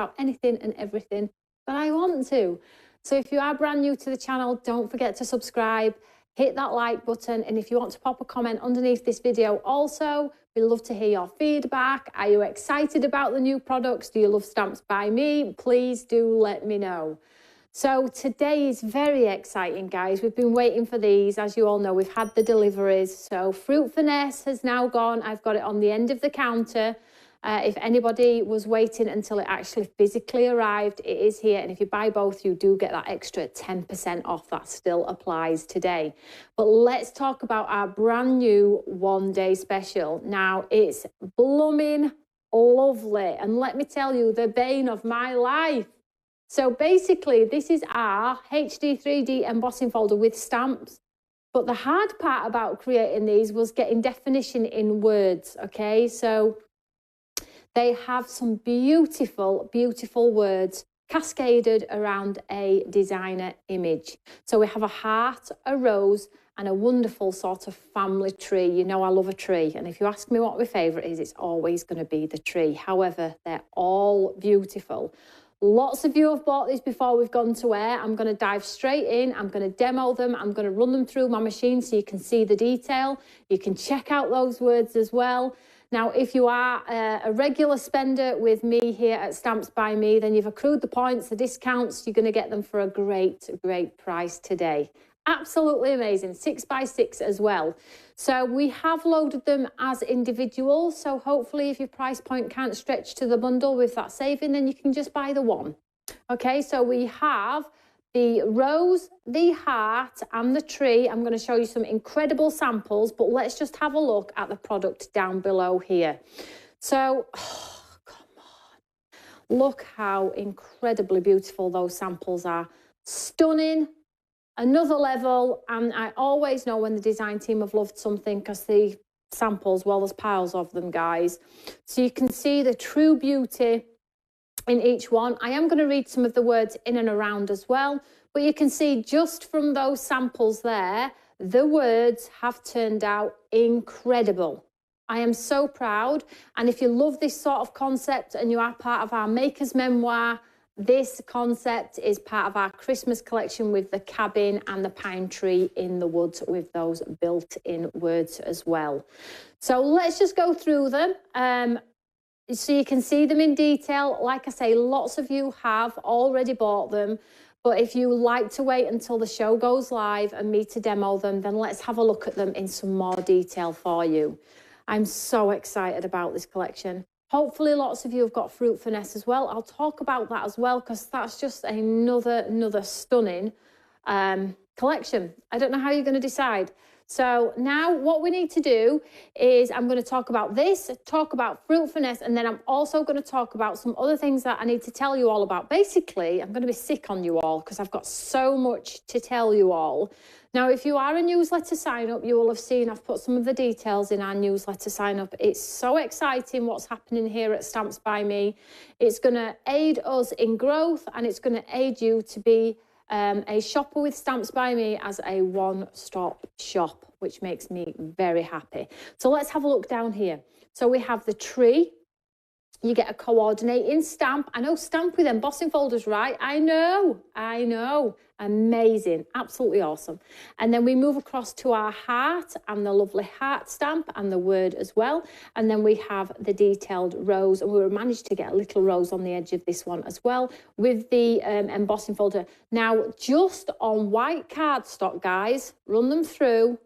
about anything and everything, but I want to. So if you are brand new to the channel, don't forget to subscribe, hit that like button, and if you want to pop a comment underneath this video also, we'd love to hear your feedback. Are you excited about the new products? Do you love Stamps by Me? Please do let me know. So today is very exciting, guys. We've been waiting for these. As you all know, we've had the deliveries. So Fruit Finesse has now gone. I've got it on the end of the counter. If anybody was waiting until it actually physically arrived, it is here. And if you buy both, you do get that extra 10% off. That still applies today. But let's talk about our brand new one-day special. Now, it's blooming lovely. And let me tell you, the bane of my life. So basically, this is our HD 3D embossing folder with stamps. But the hard part about creating these was getting definition in words, okay? So they have some beautiful, beautiful words cascaded around a designer image. So we have a heart, a rose, and a wonderful sort of family tree. You know I love a tree. And if you ask me what my favourite is, it's always going to be the tree. However, they're all beautiful. Lots of you have bought these before we've gone to air. I'm going to dive straight in. I'm going to demo them. I'm going to run them through my machine so you can see the detail. You can check out those words as well. Now, if you are a regular spender with me here at Stamps by Me, then you've accrued the points, the discounts. You're going to get them for a great, great price today. Absolutely amazing. 6x6 as well. So we have loaded them as individuals. So hopefully if your price point can't stretch to the bundle with that saving, then you can just buy the one. Okay, so we have the rose, the heart, and the tree. I'm going to show you some incredible samples, but let's just have a look at the product down below here. So, oh, come on. Look how incredibly beautiful those samples are. Stunning. Another level, and I always know when the design team have loved something because the samples, well, there's piles of them, guys. So you can see the true beauty in each one. I am going to read some of the words in and around as well, but you can see just from those samples there, the words have turned out incredible. I am so proud, and if you love this sort of concept and you are part of our Maker's Memoir, this concept is part of our Christmas collection with the cabin and the pine tree in the woods with those built-in words as well. So let's just go through them. So you can see them in detail. Like I say, lots of you have already bought them. But if you like to wait until the show goes live and me to demo them, then let's have a look at them in some more detail for you. I'm so excited about this collection. Hopefully lots of you have got Fruit Finesse as well. I'll talk about that as well because that's just another stunning collection. I don't know how you're going to decide. So now what we need to do is I'm going to talk about this, talk about Fruit Finesse, and then I'm also going to talk about some other things that I need to tell you all about. Basically, I'm going to be sick on you all because I've got so much to tell you all. Now, if you are a newsletter sign-up, you will have seen I've put some of the details in our newsletter sign-up. It's so exciting what's happening here at Stamps by Me. It's going to aid us in growth, and it's going to aid you to be a shopper with Stamps by Me as a one-stop shop, which makes me very happy. So let's have a look down here. So we have the tree. You get a coordinating stamp. I know, stamp with embossing folders, right? I know. Amazing, absolutely awesome. And then we move across to our heart and the lovely heart stamp and the word as well. And then we have the detailed rose, and we managed to get a little rose on the edge of this one as well with the embossing folder. Now, just on white cardstock, guys, run them through.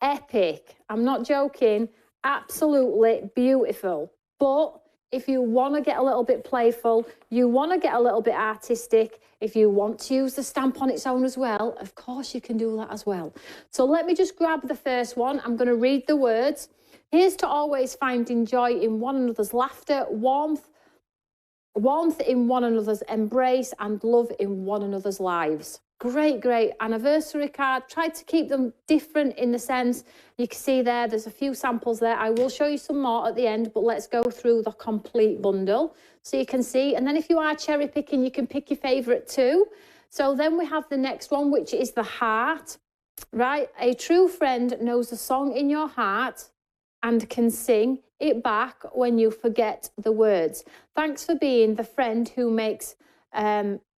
Epic. I'm not joking. Absolutely beautiful. But if you want to get a little bit playful, you want to get a little bit artistic, if you want to use the stamp on its own as well, of course you can do that as well. So let me just grab the first one. I'm going to read the words. Here's to always finding joy in one another's laughter, warmth in one another's embrace, and love in one another's lives. Great anniversary card. Tried to keep them different in the sense, you can see there's a few samples there. I will show you some more at the end, but let's go through the complete bundle so you can see. And then if you are cherry picking, you can pick your favourite too. So then we have the next one, which is the heart, right? A true friend knows the song in your heart and can sing it back when you forget the words. Thanks for being the friend who makes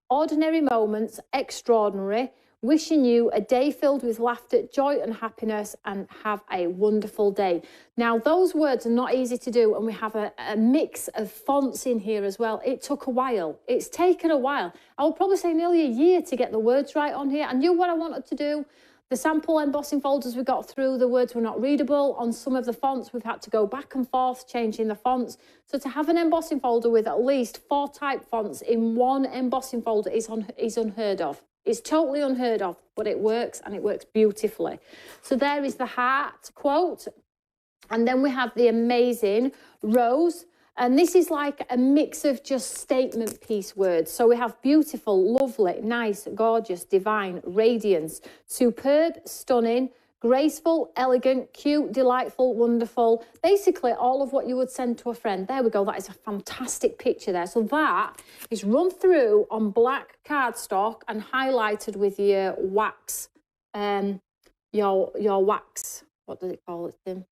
ordinary moments extraordinary. Wishing you a day filled with laughter, joy and happiness, and have a wonderful day. Now, those words are not easy to do, and we have a mix of fonts in here as well. It took a while. It's taken a while. I would probably say nearly a year to get the words right on here. I knew what I wanted to do. The sample embossing folders we got through, the words were not readable. On some of the fonts, we've had to go back and forth, changing the fonts. So to have an embossing folder with at least 4 type fonts in one embossing folder is unheard of. It's totally unheard of, but it works, and it works beautifully. So there is the heart quote. And then we have the amazing rose. And this is like a mix of just statement piece words. So we have beautiful, lovely, nice, gorgeous, divine, radiance, superb, stunning, graceful, elegant, cute, delightful, wonderful. Basically, all of what you would send to a friend. There we go. That is a fantastic picture there. So that is run through on black cardstock and highlighted with your wax. Your wax. What does it call it, Tim?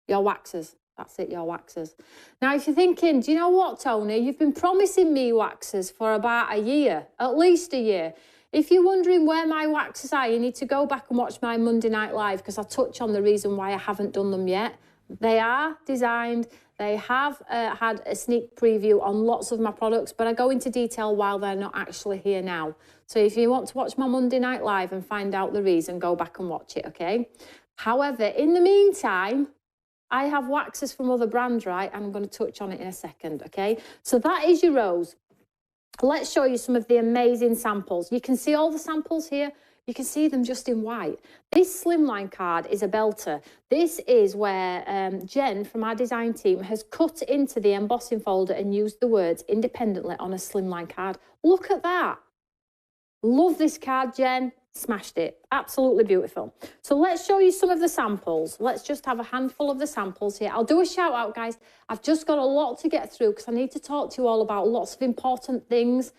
Your waxes. That's it, your waxes. Now, if you're thinking, do you know what, Tony? You've been promising me waxes for about a year, at least a year. If you're wondering where my waxes are, you need to go back and watch my Monday Night Live, because I touch on the reason why I haven't done them yet. They are designed. They have had a sneak preview on lots of my products, but I go into detail while they're not actually here now. So if you want to watch my Monday Night Live and find out the reason, go back and watch it, okay? However, in the meantime, I have waxes from other brands, right? And I'm going to touch on it in a second, okay? So that is your rose. Let's show you some of the amazing samples. You can see all the samples here. You can see them just in white. This slimline card is a belter. This is where Jen from our design team has cut into the embossing folder and used the words independently on a slimline card. Look at that. Love this card, Jen. Smashed it. Absolutely beautiful. So let's show you some of the samples. Let's just have a handful of the samples here. I'll do a shout out, guys. I've just got a lot to get through because I need to talk to you all about lots of important things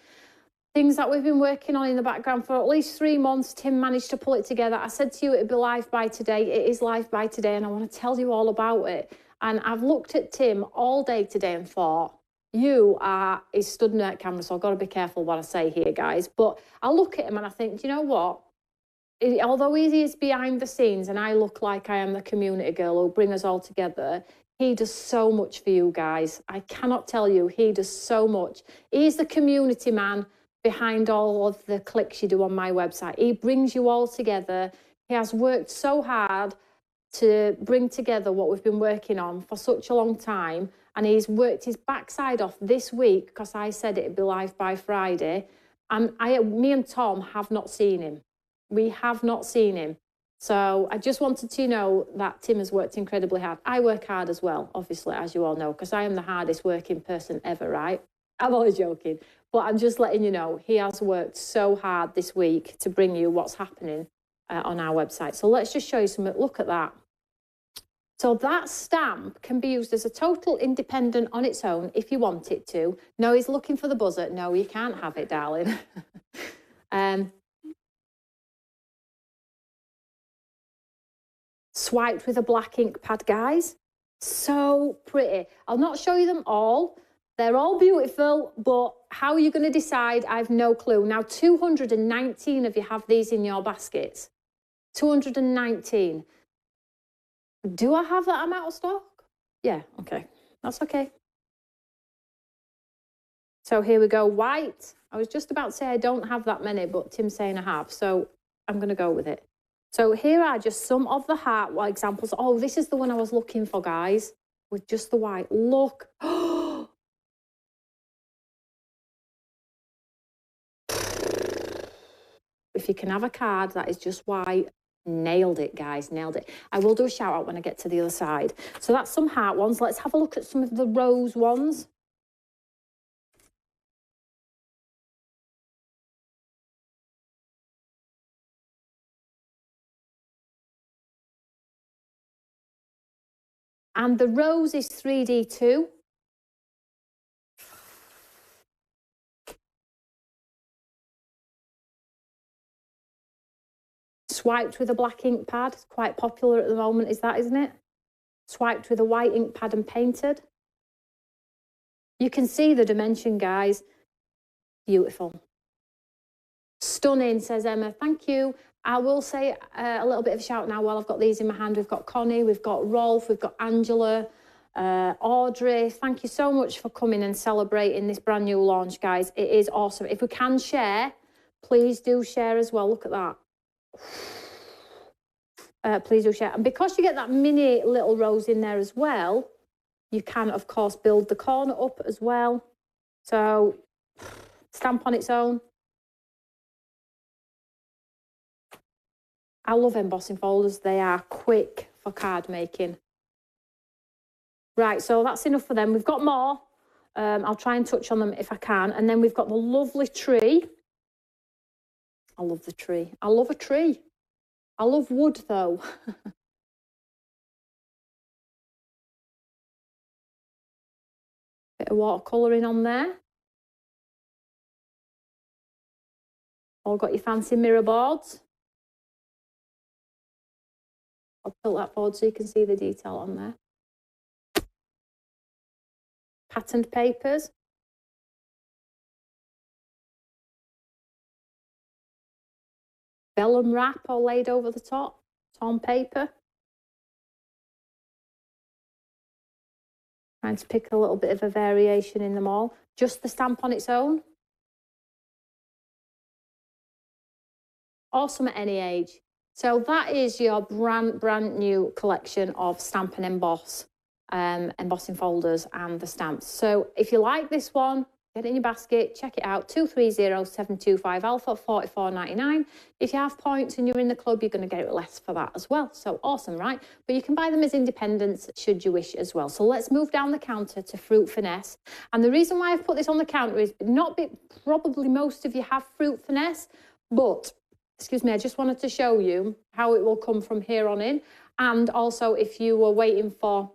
that we've been working on in the background for at least 3 months. Tim managed to pull it together. I said to you it'd be live by today. It is live by today, and I want to tell you all about it. And I've looked at Tim all day today and thought, he's stood in that camera, so I've got to be careful what I say here, guys. But I look at him and I think, do you know what? Although he is behind the scenes and I look like I am the community girl who'll bring us all together, he does so much for you guys. I cannot tell you, he does so much. He's the community man behind all of the clicks you do on my website. He brings you all together. He has worked so hard to bring together what we've been working on for such a long time. And he's worked his backside off this week because I said it'd be live by Friday. And me and Tom have not seen him. We have not seen him. So I just wanted to know that Tim has worked incredibly hard. I work hard as well, obviously, as you all know, because I am the hardest working person ever, right? I'm always joking. But I'm just letting you know, he has worked so hard this week to bring you what's happening on our website. So let's just show you some. Look at that. So that stamp can be used as a total independent on its own if you want it to. No, he's looking for the buzzer. No, you can't have it, darling. Swiped with a black ink pad, guys. So pretty. I'll not show you them all. They're all beautiful, but how are you going to decide? I've no clue. Now, 219 of you have these in your baskets. 219. Do I have that amount of stock? Yeah, okay. That's okay. So here we go, white. I was just about to say I don't have that many, but Tim's saying I have, so I'm going to go with it. So here are just some of the heart examples. Oh, this is the one I was looking for, guys, with just the white. Look. If you can have a card that is just white, nailed it, guys, nailed it. I will do a shout out when I get to the other side. So that's some heart ones. Let's have a look at some of the rose ones. And the rose is 3D too. Swiped with a black ink pad. It's quite popular at the moment, is that, isn't it? swiped with a white ink pad and painted. You can see the dimension, guys. Beautiful. Stunning, says Emma. Thank you. I will say a little bit of a shout now while I've got these in my hand. We've got Connie, we've got Rolf, we've got Angela, Audrey. Thank you so much for coming and celebrating this brand new launch, guys. It is awesome. If we can share, please do share as well. Look at that. Please do share. And because you get that mini little rose in there as well, you can, of course, build the corner up as well. So, stamp on its own. I love embossing folders. They are quick for card making. Right, so that's enough for them. We've got more. I'll try and touch on them if I can. And then we've got the lovely tree. I love the tree. I love a tree. I love wood, though. Bit of watercolouring on there. All got your fancy mirror boards. I'll tilt that forward so you can see the detail on there. Patterned papers. Vellum wrap all laid over the top. Torn paper. Trying to pick a little bit of a variation in them all. Just the stamp on its own. Awesome at any age. So that is your brand new collection of Stamp and Emboss, embossing folders and the stamps. So if you like this one, get it in your basket, check it out, 230725 Alpha, $44.99. If you have points and you're in the club, you're going to get it less for that as well. So awesome, right? But you can buy them as independents should you wish as well. So let's move down the counter to Fruit Finesse. And the reason why I've put this on the counter is probably most of you have Fruit Finesse, but excuse me, I just wanted to show you how it will come from here on in. And also if you were waiting for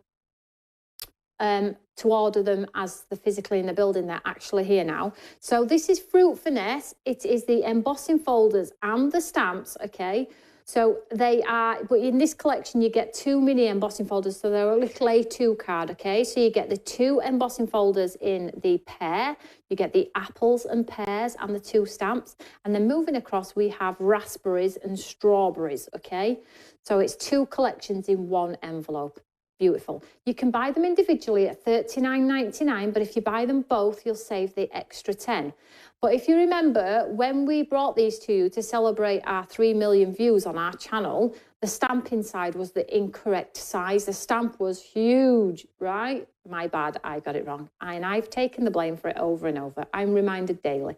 to order them as they're physically in the building, they're actually here now. So this is Fruit Finesse. It is the embossing folders and the stamps, okay? So they are, but in this collection, you get 2 mini embossing folders. So they're a little A2 card, okay? So you get the 2 embossing folders in the pear. You get the apples and pears and the 2 stamps. And then moving across, we have raspberries and strawberries, okay? So it's 2 collections in 1 envelope. Beautiful. You can buy them individually at $39.99, but if you buy them both, you'll save the extra 10. But if you remember, when we brought these to you to celebrate our 3 million views on our channel, the stamp inside was the incorrect size. The stamp was huge, right? My bad, I got it wrong. And I've taken the blame for it over and over. I'm reminded daily.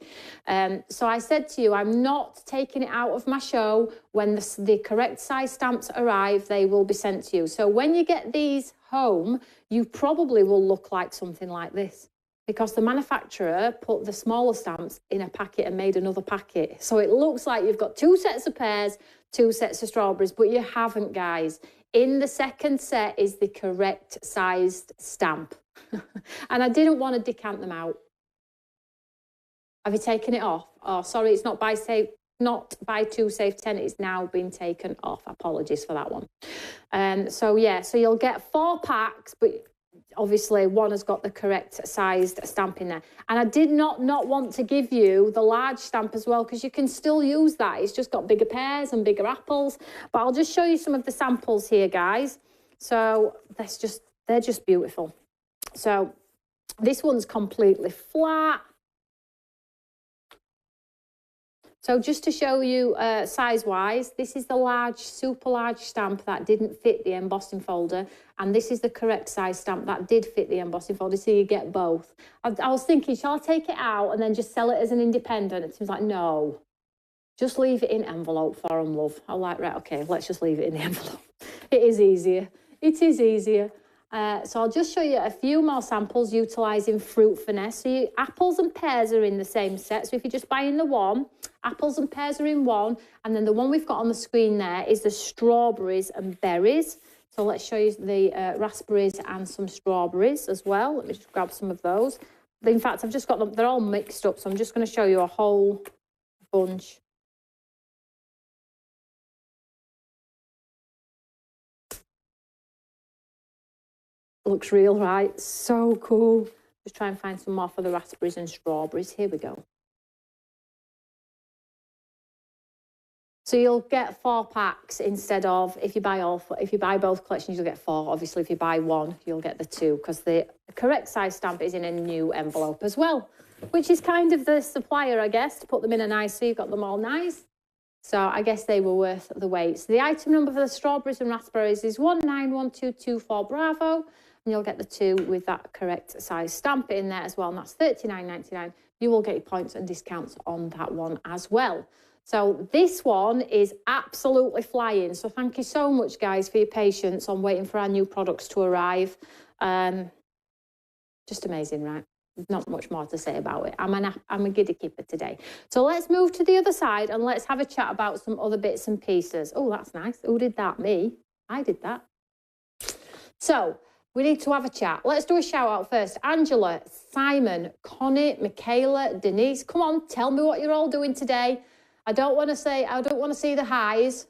So I said to you, I'm not taking it out of my show. When the correct size stamps arrive, they will be sent to you. So when you get these home, you probably will look like something like this, because the manufacturer put the smaller stamps in a packet and made another packet. So it looks like you've got 2 sets of pears, 2 sets of strawberries, but you haven't, guys. In the second set is the correct sized stamp. And I didn't want to decant them out. Have you taken it off? Oh, sorry, it's not buy 2 save 10. It's now been taken off. Apologies for that one. So yeah, so you'll get 4 packs, but obviously one has got the correct sized stamp in there. And I did not want to give you the large stamp as well, because you can still use that. It's just got bigger pears and bigger apples. But I'll just show you some of the samples here, guys. So they're just beautiful. So this one's completely flat. So just to show you size-wise, this is the large, super large stamp that didn't fit the embossing folder. And this is the correct size stamp that did fit the embossing folder, so you get both. I was thinking, shall I take it out and then just sell it as an independent? It seems like, no, just leave it in envelope for them, love. I'm like, right, okay, let's just leave it in the envelope. It is easier. It is easier. So I'll just show you a few more samples utilising Fruit Finesse. So apples and pears are in the same set. So if you're just buying the one, apples and pears are in one. And then the one we've got on the screen there is the strawberries and berries. So let's show you the raspberries and some strawberries as well. Let me just grab some of those. In fact, I've just got them. They're all mixed up. So I'm just going to show you a whole bunch. Looks real, right? So cool. Just try and find some more for the raspberries and strawberries. Here we go. So you'll get 4 packs instead of, if you buy both collections, you'll get 4. Obviously, if you buy one, you'll get the 2, because the correct size stamp is in a new envelope as well, which is kind of the supplier, I guess, to put them in a nice, so you've got them all nice. So I guess they were worth the wait. So the item number for the strawberries and raspberries is 191224 Bravo, and you'll get the 2 with that correct size stamp in there as well, and that's £39.99. You will get your points and discounts on that one as well. So this one is absolutely flying. So thank you so much, guys, for your patience on waiting for our new products to arrive. Just amazing, right? Not much more to say about it. I'm a giddy keeper today. So let's move to the other side and let's have a chat about some other bits and pieces. Oh, that's nice. Who did that? Me? I did that. So we need to have a chat. Let's do a shout out first. Angela, Simon, Connie, Michaela, Denise. Come on, tell me what you're all doing today. I don't want to see the highs.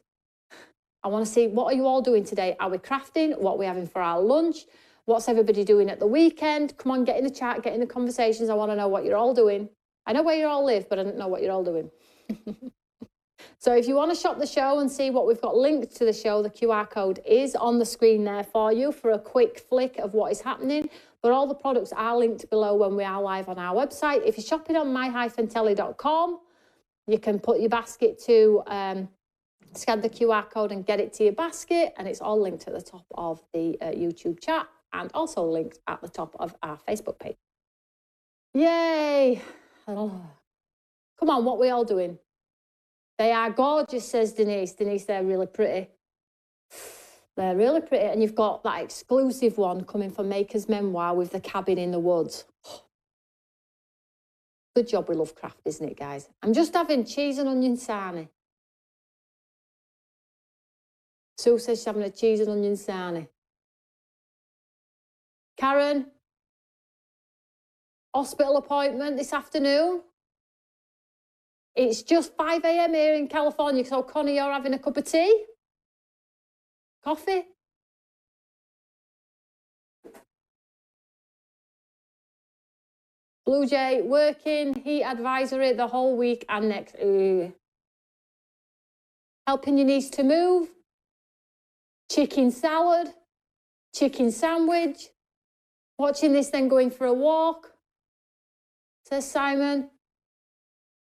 I want to see, what are you all doing today? Are we crafting? What are we having for our lunch? What's everybody doing at the weekend? Come on, get in the chat, get in the conversations. I want to know what you're all doing. I know where you all live, but I don't know what you're all doing. So if you want to shop the show and see what we've got linked to the show, the QR code is on the screen there for you for a quick flick of what is happening. But all the products are linked below when we are live on our website. If you're shopping on my-telly.com, you can put your basket to scan the QR code and get it to your basket, and it's all linked at the top of the YouTube chat and also linked at the top of our Facebook page. Yay! Oh. Come on, what are we all doing? They are gorgeous, says Denise. Denise, they're really pretty. They're really pretty, and you've got that exclusive one coming from Maker's Memoir with the cabin in the woods. Good job with Lovecraft, isn't it, guys? I'm just having cheese and onion sarnie. Sue says she's having a cheese and onion sarnie. Karen, hospital appointment this afternoon. It's just 5 a.m. here in California, so Connie, you're having a cup of tea? Coffee? Blue Jay, working, heat advisory the whole week and next. Helping your niece to move. Chicken salad. Chicken sandwich. Watching this, then going for a walk, says Simon.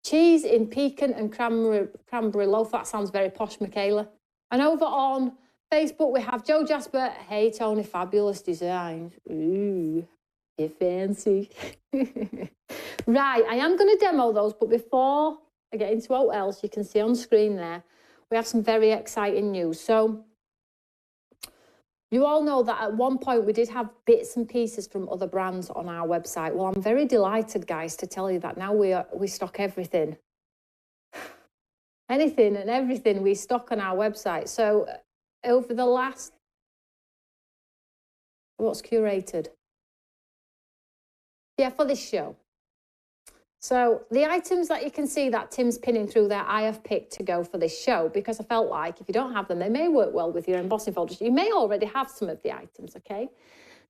Cheese in pecan and cranberry loaf. That sounds very posh, Michaela. And over on Facebook, we have Joe Jasper. Hey, Tony, fabulous designs. Ooh, you're fancy. Right, I am going to demo those, but before I get into what else, you can see on screen there, we have some very exciting news. So you all know that at one point we did have bits and pieces from other brands on our website. Well, I'm very delighted, guys, to tell you that now we stock everything. Anything and everything we stock on our website. So over the last... What's curated? Yeah, for this show. So the items that you can see that Tim's pinning through there, I have picked to go for this show because I felt like if you don't have them, they may work well with your embossing folders. You may already have some of the items, okay?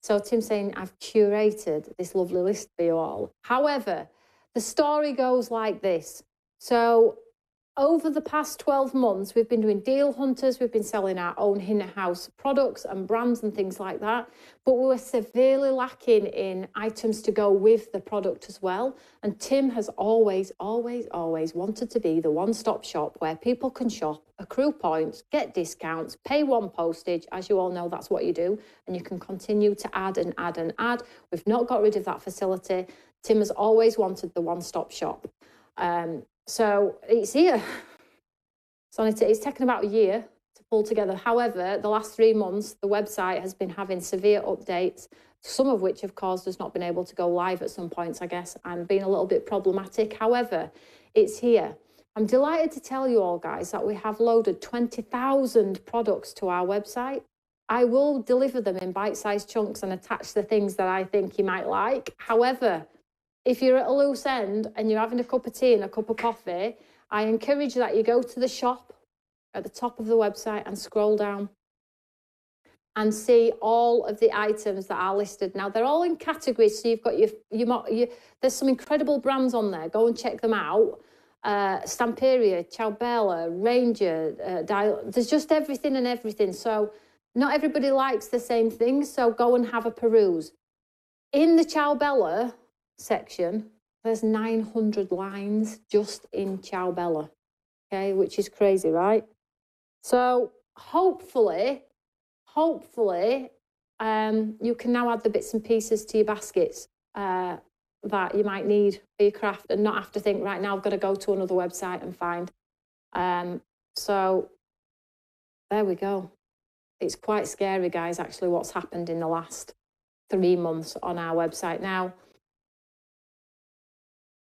So Tim's saying, I've curated this lovely list for you all. However, the story goes like this. So over the past 12 months, we've been doing deal hunters. We've been selling our own in-house products and brands and things like that. But we were severely lacking in items to go with the product as well. And Tim has always, always, always wanted to be the one-stop shop where people can shop, accrue points, get discounts, pay one postage. As you all know, that's what you do. And you can continue to add and add and add. We've not got rid of that facility. Tim has always wanted the one-stop shop. So it's here. It's taken about a year to pull together. However, the last 3 months, the website has been having severe updates, some of which have caused us not being able to go live at some points, I guess, and being a little bit problematic. However, it's here. I'm delighted to tell you all, guys, that we have loaded 20,000 products to our website. I will deliver them in bite-sized chunks and attach the things that I think you might like. However, if you're at a loose end and you're having a cup of tea and a cup of coffee, I encourage that you go to the shop at the top of the website and scroll down. and see all of the items that are listed. Now, they're all in categories, so you've got your there's some incredible brands on there. Go and check them out. Stamperia, Ciao Bella, Ranger, there's just everything and everything. So not everybody likes the same things, so go and have a peruse. In the Ciao Bella section, there's 900 lines just in Ciao Bella, okay, which is crazy, right? So hopefully, you can now add the bits and pieces to your baskets that you might need for your craft and not have to think, right now I've got to go to another website and find. So there we go. It's quite scary, guys, actually, what's happened in the last 3 months on our website. Now,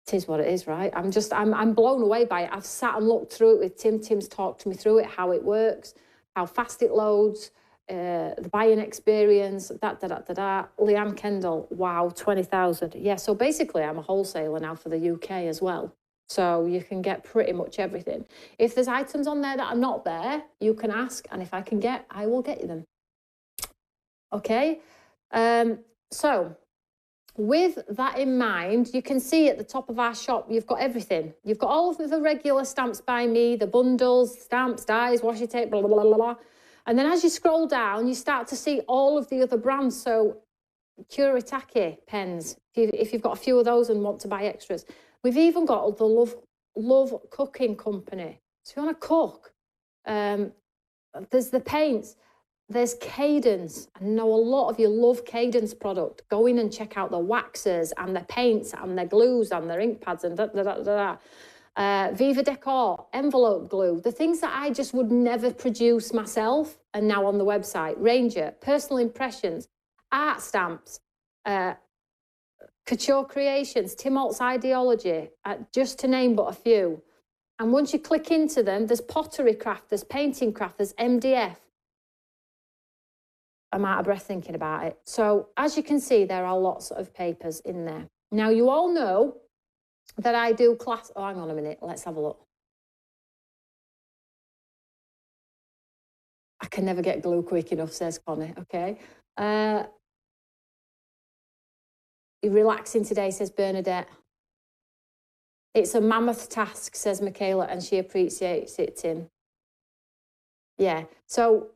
it is what it is, right? I'm blown away by it. I've sat and looked through it with Tim. Tim's talked me through it, how it works, how fast it loads, the buying experience, Leanne Kendall, wow, 20,000. Yeah, so basically I'm a wholesaler now for the UK as well. So you can get pretty much everything. If there's items on there that are not there, you can ask, and if I can get, I will get you them. Okay, so with that in mind, you can see at the top of our shop, you've got everything. You've got all of the regular Stamps by Me, the bundles, stamps, dies, washi tape, blah, blah, blah, blah. And then as you scroll down, you start to see all of the other brands. So Kuretake pens, if you've got a few of those and want to buy extras. We've even got the Love Cooking Company. So if you want to cook, there's the paints. There's Cadence. I know a lot of you love Cadence product. Go in and check out the waxes and the paints and the glues and their ink pads and Viva Decor, envelope glue, the things that I just would never produce myself are now on the website. Ranger, personal impressions, art stamps, Couture Creations, Tim Holtz Ideology, just to name but a few. And once you click into them, there's pottery craft, there's painting craft, there's MDF. I'm out of breath thinking about it. So as you can see, there are lots of papers in there. Now, you all know that I do class... Oh, hang on a minute. Let's have a look. I can never get glue quick enough, says Connie. Okay. You're relaxing today, says Bernadette. It's a mammoth task, says Michaela, and she appreciates it, Tim. Yeah. So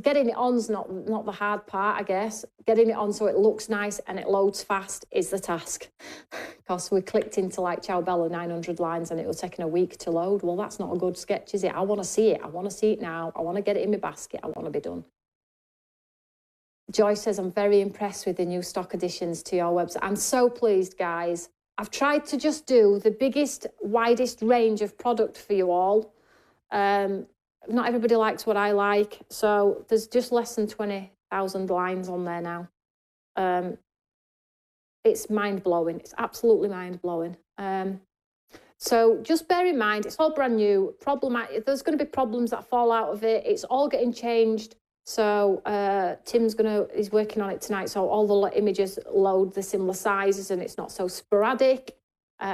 getting it on's not the hard part, I guess. Getting it on so it looks nice and it loads fast is the task. Because we clicked into like Ciao Bella 900 lines and it was taking a week to load. Well, that's not a good sketch, is it? I want to see it. I want to see it now. I want to get it in my basket. I want to be done. Joy says, I'm very impressed with the new stock additions to your website. I'm so pleased, guys. I've tried to just do the biggest, widest range of product for you all. Not everybody likes what I like, so there's just less than 20,000 lines on there now. It's mind-blowing. It's absolutely mind-blowing. So just bear in mind, it's all brand new. There's going to be problems that fall out of it. It's all getting changed. So Tim's he's working on it tonight, so all the images load the similar sizes and it's not so sporadic.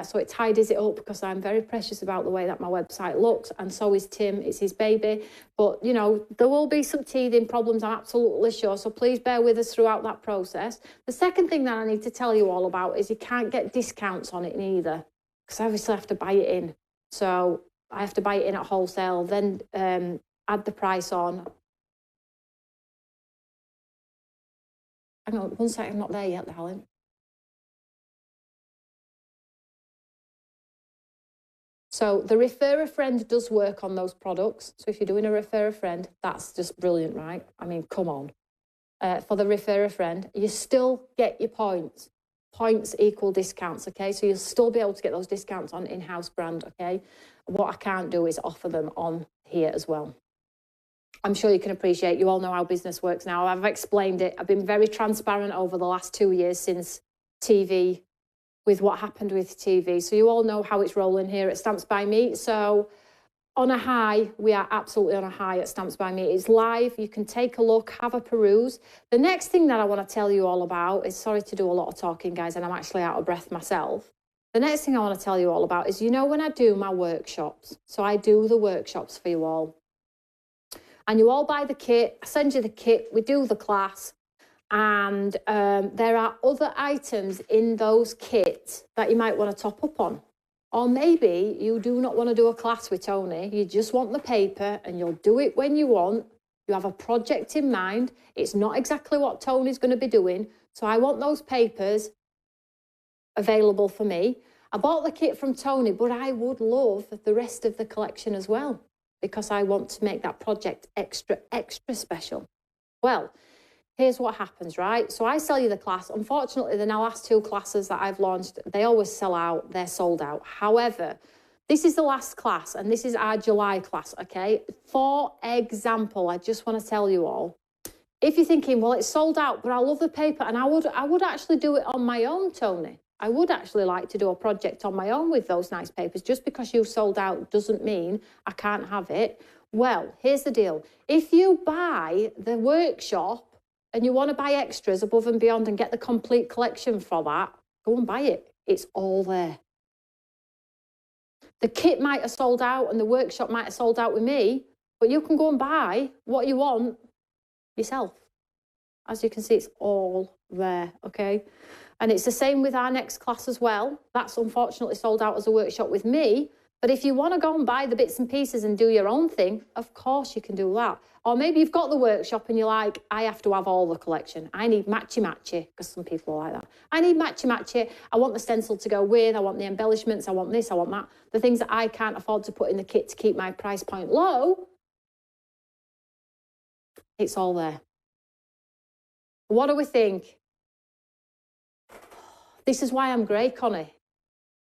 So it tidies it up because I'm very precious about the way that my website looks, and so is Tim. It's his baby. But, you know, there will be some teething problems, I'm absolutely sure, so please bear with us throughout that process. The second thing that I need to tell you all about is you can't get discounts on it neither, because I obviously have to buy it in. So I have to buy it in at wholesale, then add the price on. Hang on, one second, I'm not there yet, darling. So the refer a friend does work on those products. So if you're doing a refer a friend, that's just brilliant, right? I mean, come on. For the refer a friend, you still get your points. Points equal discounts, okay? So you'll still be able to get those discounts on in-house brand, okay? What I can't do is offer them on here as well. I'm sure you can appreciate, you all know how business works now. I've explained it. I've been very transparent over the last 2 years since TV, with what happened with TV. So you all know how it's rolling here at Stamps by Me. So on a high, we are absolutely on a high at Stamps by Me. It's live. You can take a look, have a peruse. The next thing that I want to tell you all about is, sorry to do a lot of talking, guys, and I'm actually out of breath myself. The next thing I want to tell you all about is, you know, when I do my workshops, so I do the workshops for you all. and you all buy the kit. I send you the kit, we do the class, and there are other items in those kits that you might want to top up on. Or maybe you do not want to do a class with Toni, you just want the paper and you'll do it when you want. You have a project in mind. It's not exactly what Toni's going to be doing. So I want those papers available for me. I bought the kit from Toni, but I would love the rest of the collection as well, because I want to make that project extra special. Well, here's what happens, right? So I sell you the class. Unfortunately, the last 2 classes that I've launched, they always sell out. They're sold out. However, this is the last class, and this is our July class, okay? For example, I just want to tell you all, if you're thinking, well, it's sold out, but I love the paper, and I would actually do it on my own, Toni. I would actually like to do a project on my own with those nice papers. Just because you've sold out doesn't mean I can't have it. Well, here's the deal. If you buy the workshop and you want to buy extras above and beyond and get the complete collection for that, go and buy it. It's all there. The kit might have sold out and the workshop might have sold out with me, but you can go and buy what you want yourself. As you can see, it's all there, okay? And it's the same with our next class as well. That's unfortunately sold out as a workshop with me. But if you want to go and buy the bits and pieces and do your own thing, of course you can do that. Or maybe you've got the workshop and you're like, I have to have all the collection. I need matchy-matchy, because some people are like that. I need matchy-matchy. I want the stencil to go with. I want the embellishments. I want this. I want that. The things that I can't afford to put in the kit to keep my price point low, it's all there. What do we think? This is why I'm great, Connie,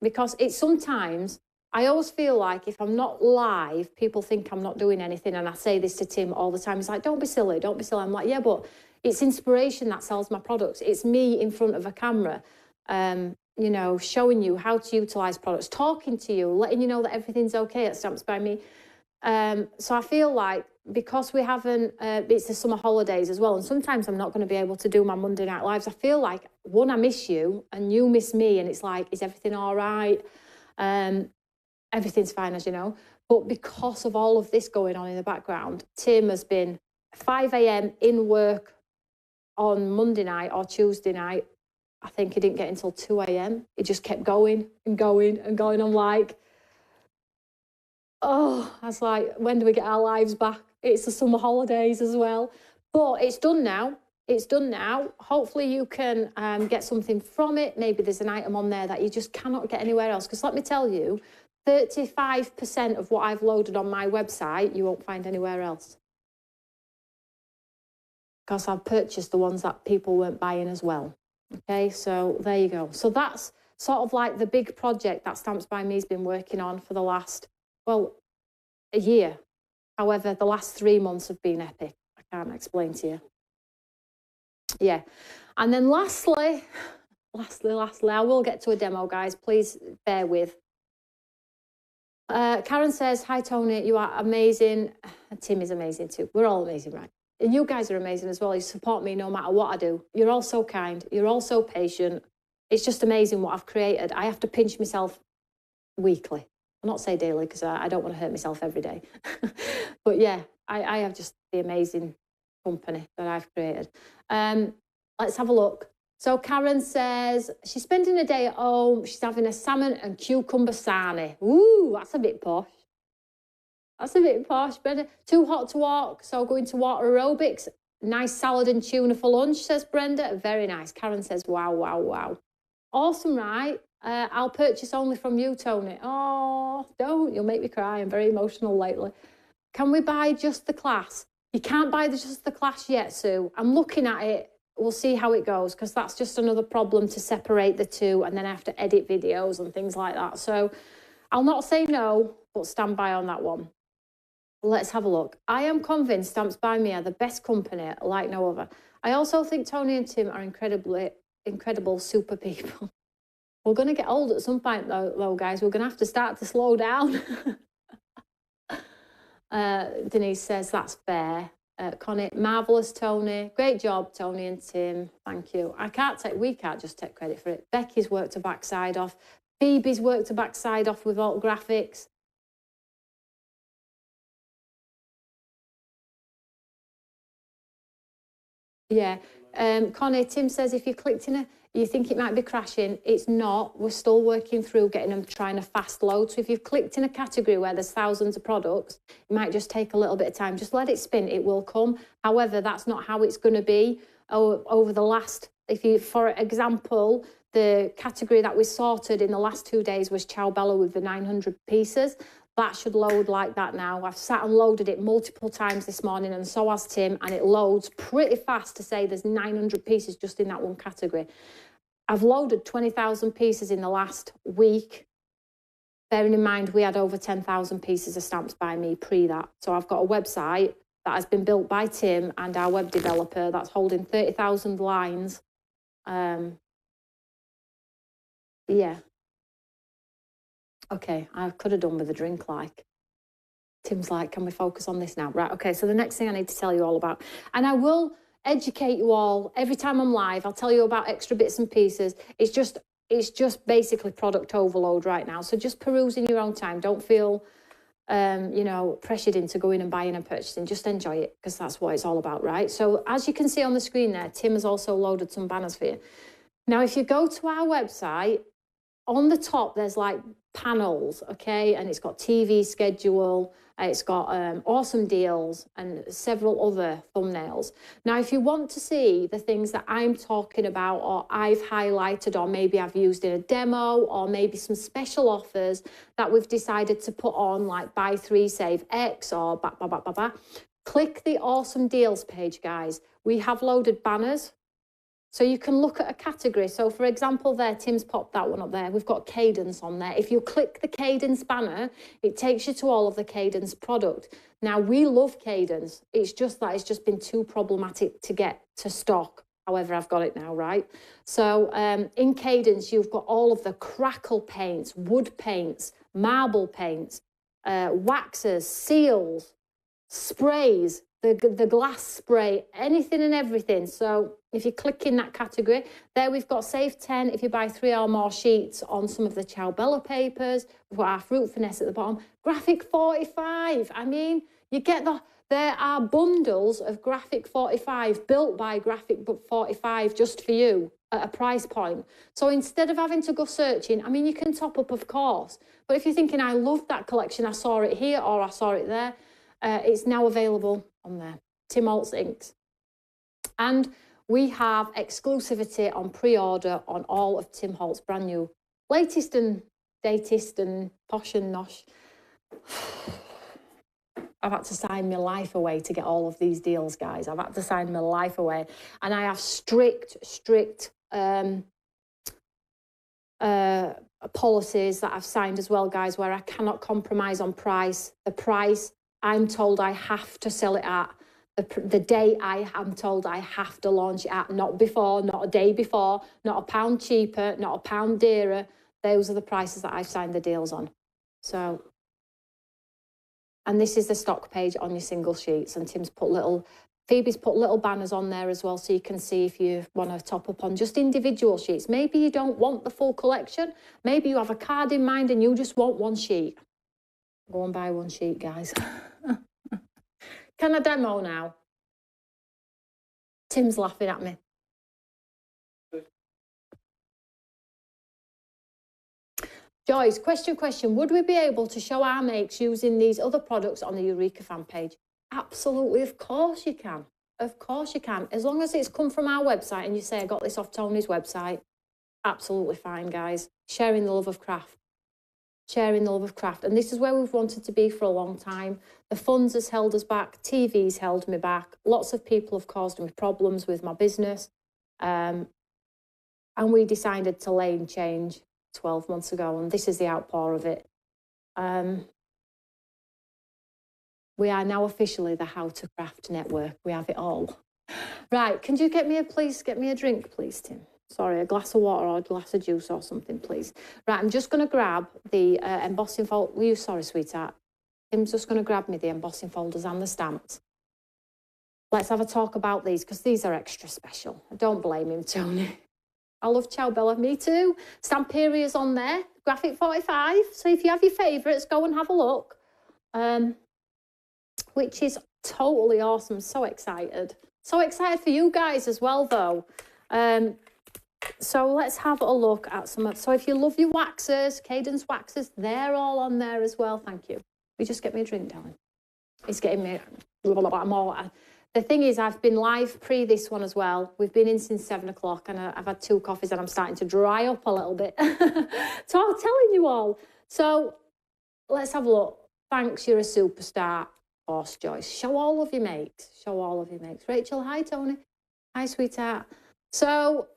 because it's sometimes, I always feel like if I'm not live, people think I'm not doing anything. And I say this to Tim all the time. He's like, don't be silly, don't be silly. I'm like, yeah, but it's inspiration that sells my products. It's me in front of a camera, you know, showing you how to utilise products, talking to you, letting you know that everything's okay at Stamps by Me. So I feel like because we haven't, it's the summer holidays as well, and sometimes I'm not going to be able to do my Monday night lives. I feel like, one, I miss you and you miss me, and it's like, is everything all right? Everything's fine, as you know. But because of all of this going on in the background, Tim has been 5 a.m. in work on Monday night or Tuesday night. I think he didn't get until 2 a.m. He just kept going and going and going. I'm like, oh, I was like, when do we get our lives back? It's the summer holidays as well. But it's done now. It's done now. Hopefully you can get something from it. Maybe there's an item on there that you just cannot get anywhere else. Because let me tell you, 35% of what I've loaded on my website, you won't find anywhere else. Because I've purchased the ones that people weren't buying as well. Okay, so there you go. So that's sort of like the big project that Stamps by Me's been working on for the last, well, a year. However, the last 3 months have been epic. I can't explain to you. Yeah. And then lastly, I will get to a demo, guys. Please bear with. Karen says, hi, Toni, you are amazing. Tim is amazing too. We're all amazing, right? And you guys are amazing as well. You support me no matter what I do. You're all so kind. You're all so patient. It's just amazing what I've created. I have to pinch myself weekly. I'll not say daily because I don't want to hurt myself every day. But yeah, I have just the amazing company that I've created. Let's have a look. So Karen says she's spending a day at home. She's having a salmon and cucumber sarnie. Ooh, that's a bit posh. That's a bit posh. Brenda, too hot to walk, so going to water aerobics. Nice salad and tuna for lunch, says Brenda. Very nice. Karen says, wow, wow, wow. Awesome, right? I'll purchase only from you, Toni. Oh, don't. You'll make me cry. I'm very emotional lately. Can we buy just the class? You can't buy just the class yet, Sue. I'm looking at it. We'll see how it goes, because that's just another problem to separate the two, and then I have to edit videos and things like that. So I'll not say no, but stand by on that one. Let's have a look. I am convinced Stamps by Me are the best company like no other. I also think Toni and Tim are incredible super people. We're going to get old at some point, though, guys. We're going to have to start to slow down. Denise says, that's fair. Connie, marvellous, Toni. Great job, Toni and Tim. Thank you. We can't just take credit for it. Becky's worked her backside off. Phoebe's worked her backside off with alt graphics. Yeah. Connie, Tim says if you clicked in a, you think it might be crashing. It's not. We're still working through getting them, trying a fast load. So if you've clicked in a category where there's thousands of products, it might just take a little bit of time. Just let it spin. It will come. However, that's not how it's going to be over the last, if you, for example, the category that we sorted in the last 2 days was Ciao Bella with the 900 pieces. That should load like that now. I've sat and loaded it multiple times this morning, and so has Tim, and it loads pretty fast to say there's 900 pieces just in that one category. I've loaded 20,000 pieces in the last week. Bearing in mind, we had over 10,000 pieces of stamps by me pre that. So I've got a website that has been built by Tim and our web developer that's holding 30,000 lines. Yeah. Okay, I could have done with a drink, like. Tim's like, can we focus on this now? Right, okay, so the next thing I need to tell you all about, and I will educate you all every time I'm live. I'll tell you about extra bits and pieces. It's just basically product overload right now. So just peruse in your own time. Don't feel, you know, pressured into going and buying and purchasing. Just enjoy it, because that's what it's all about, right? So as you can see on the screen there, Tim has also loaded some banners for you. Now, if you go to our website, on the top, there's like panels, okay? And it's got TV schedule, it's got awesome deals and several other thumbnails. Now, if you want to see the things that I'm talking about, or I've highlighted, or maybe I've used in a demo, or maybe some special offers that we've decided to put on, like buy 3, save X, or click the awesome deals page, guys. We have loaded banners. So you can look at a category. So for example there, Tim's popped that one up there. We've got Cadence on there. If you click the Cadence banner, it takes you to all of the Cadence product. Now, we love Cadence. It's just that it's just been too problematic to get to stock. However, I've got it now, right? So in Cadence, you've got all of the crackle paints, wood paints, marble paints, waxes, seals, sprays, the glass spray, anything and everything. So if you click in that category, there we've got save 10 if you buy 3 or more sheets on some of the Ciao Bella papers. We've got our fruit finesse at the bottom. Graphic 45. I mean, you get there are bundles of Graphic 45 built by Graphic 45 just for you at a price point. So instead of having to go searching, I mean, you can top up, of course. But if you're thinking, I love that collection, I saw it here or I saw it there, it's now available on there. Tim Holtz inks. And we have exclusivity on pre-order on all of Tim Holtz brand new, latest and datest and posh and nosh. I've had to sign my life away to get all of these deals, guys. I've had to sign my life away. And I have strict policies that I've signed as well, guys, where I cannot compromise on price. The price I'm told I have to sell it at, the day I am told I have to launch it at, not before, not a day before, not a pound cheaper, not a pound dearer. Those are the prices that I've signed the deals on. So, and this is the stock page on your single sheets, and Tim's put Phoebe's put little banners on there as well, so you can see if you want to top up on just individual sheets. Maybe you don't want the full collection. Maybe you have a card in mind and you just want one sheet. Go and buy one sheet, guys. Can I demo now? Tim's laughing at me. Joyce, question. Would we be able to show our makes using these other products on the Eureka fan page? Absolutely, of course you can. Of course you can. As long as it's come from our website and you say, I got this off Toni's website, absolutely fine, guys. Sharing the love of craft. Sharing the love of craft. And this is where we've wanted to be for a long time. The funds has held us back. TV's held me back. Lots of people have caused me problems with my business. And we decided to lane change 12 months ago. And this is the outpour of it. We are now officially the How to Craft Network. We have it all. Right, can you get me a drink, please, Tim? Sorry, a glass of water or a glass of juice or something, please. Right, I'm just going to grab the embossing folder. Sorry, sweetheart. Tim's just going to grab me the embossing folders and the stamps. Let's have a talk about these, because these are extra special. Don't blame him, Toni. I love Ciao Bella, me too. Stamperia's on there, Graphic 45. So if you have your favourites, go and have a look. Which is totally awesome. So excited. So excited for you guys as well, though. So let's have a look at some. So if you love your waxes, Cadence waxes, they're all on there as well. Thank you. We just get me a drink, darling. It's getting me. I'm all. The thing is, I've been live pre this one as well. We've been in since 7 o'clock, and I've had 2 coffees, and I'm starting to dry up a little bit. So I'm telling you all. So let's have a look. Thanks, you're a superstar. Horse Joyce. Show all of your mates. Show all of your mates. Rachel, hi Tony. Hi, sweetheart. So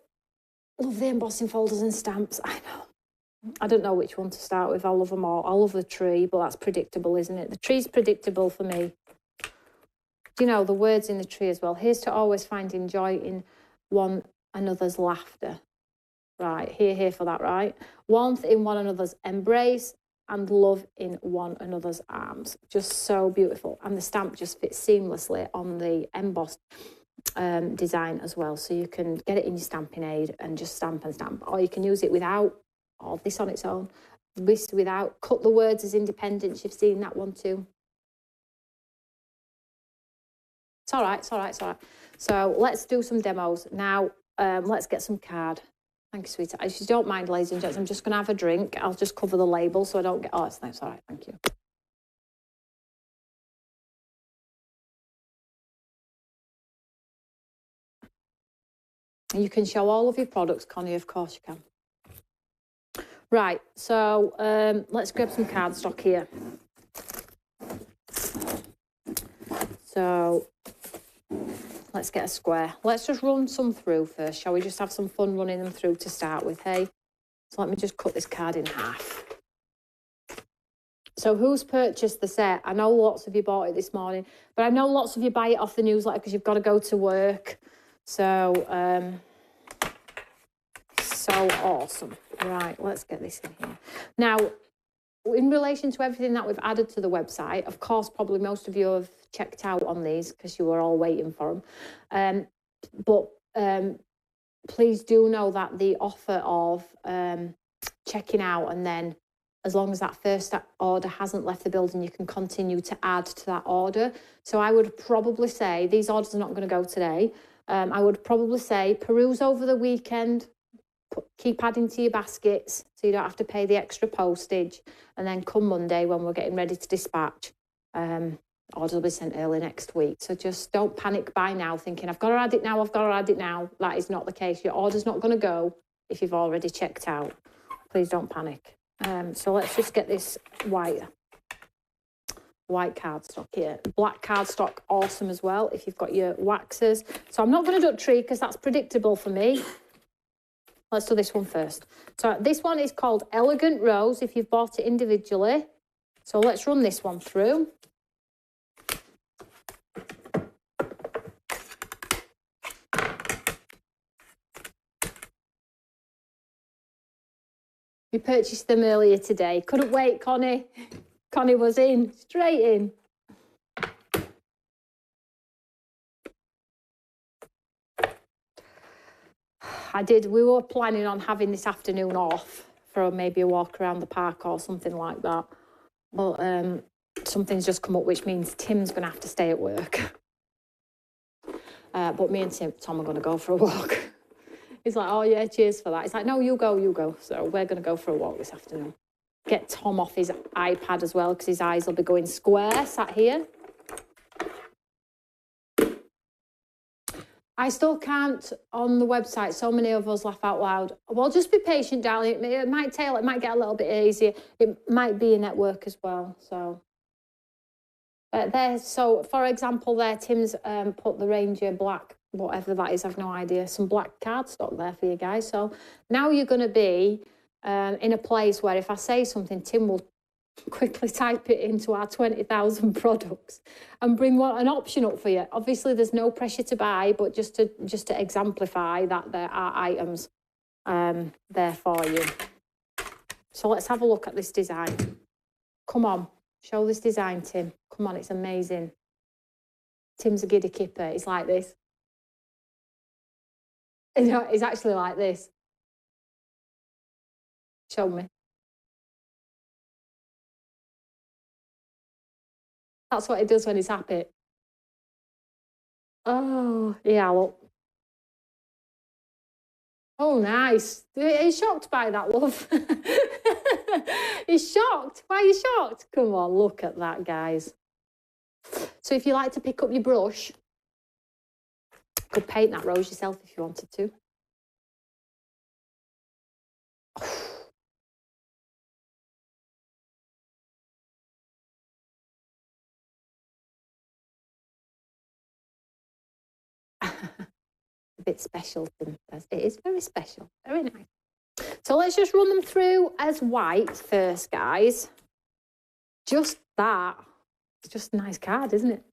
love the embossing folders and stamps. I know. I don't know which one to start with. I love them all. I love the tree, but that's predictable, isn't it? The tree's predictable for me. Do you know the words in the tree as well? Here's to always finding joy in one another's laughter. Right, here for that, right? Warmth in one another's embrace and love in one another's arms. Just so beautiful. And the stamp just fits seamlessly on the embossed design as well. So you can get it in your stamping aid and just stamp and stamp. Or you can use it without, or this on its own. This without. Cut the words as independence. You've seen that one too. It's all right, it's all right, it's all right. So let's do some demos. Now, let's get some card. Thank you, sweetheart. If you don't mind, ladies and gents, I'm just going to have a drink. I'll just cover the label so I don't get... Oh, it's nice. All right, thank you. You can show all of your products, Connie, of course you can. Right, so let's grab some cardstock here. So let's get a square. Let's just run some through first. Shall we just have some fun running them through to start with, hey? So let me just cut this card in half. So who's purchased the set? I know lots of you bought it this morning, but I know lots of you buy it off the newsletter because you've got to go to work. So, so awesome. Right, let's get this in here. Now, in relation to everything that we've added to the website, of course, probably most of you have checked out on these because you were all waiting for them. But please do know that the offer of checking out and then as long as that first order hasn't left the building, you can continue to add to that order. So I would probably say, these orders are not going to go today. I would probably say peruse over the weekend, keep adding to your baskets so you don't have to pay the extra postage. And then come Monday when we're getting ready to dispatch, orders will be sent early next week. So just don't panic buy now thinking, I've got to add it now, I've got to add it now. That is not the case. Your order's not going to go if you've already checked out. Please don't panic. So let's just get this white cardstock here. Black cardstock, awesome as well if you've got your waxes. So I'm not going to do a tree because that's predictable for me. Let's do this one first. So this one is called Elegant Rose if you've bought it individually. So let's run this one through. We purchased them earlier today. Couldn't wait, Connie. Connie was in, straight in. We were planning on having this afternoon off for maybe a walk around the park or something like that. But something's just come up, which means Tim's going to have to stay at work. But me and Tom are going to go for a walk. He's like, oh, yeah, cheers for that. He's like, no, you go. So we're going to go for a walk this afternoon. Get Tom off his iPad as well because his eyes will be going square, sat here. I still can't on the website. So many of us laugh out loud. Well, just be patient, darling. It might get a little bit easier. It might be a network as well. So, so for example, there, Tim's put the Ranger black, whatever that is, I've no idea, some black cardstock there for you guys. So now you're going to be in a place where if I say something, Tim will quickly type it into our 20,000 products and bring an option up for you. Obviously, there's no pressure to buy, but just to exemplify that there are items there for you. So let's have a look at this design. Come on, show this design, Tim. Come on, it's amazing. Tim's a giddy kipper. He's like this. He's actually like this. Show me. That's what he does when he's happy. Oh, yeah, look. Oh, nice. Are you shocked by that, love? You're shocked? Why are you shocked? Come on, look at that, guys. So if you like to pick up your brush, you could paint that rose yourself if you wanted to. A bit special. It is very special. Very nice. So let's just run them through as white first, guys. Just that. It's just a nice card, isn't it?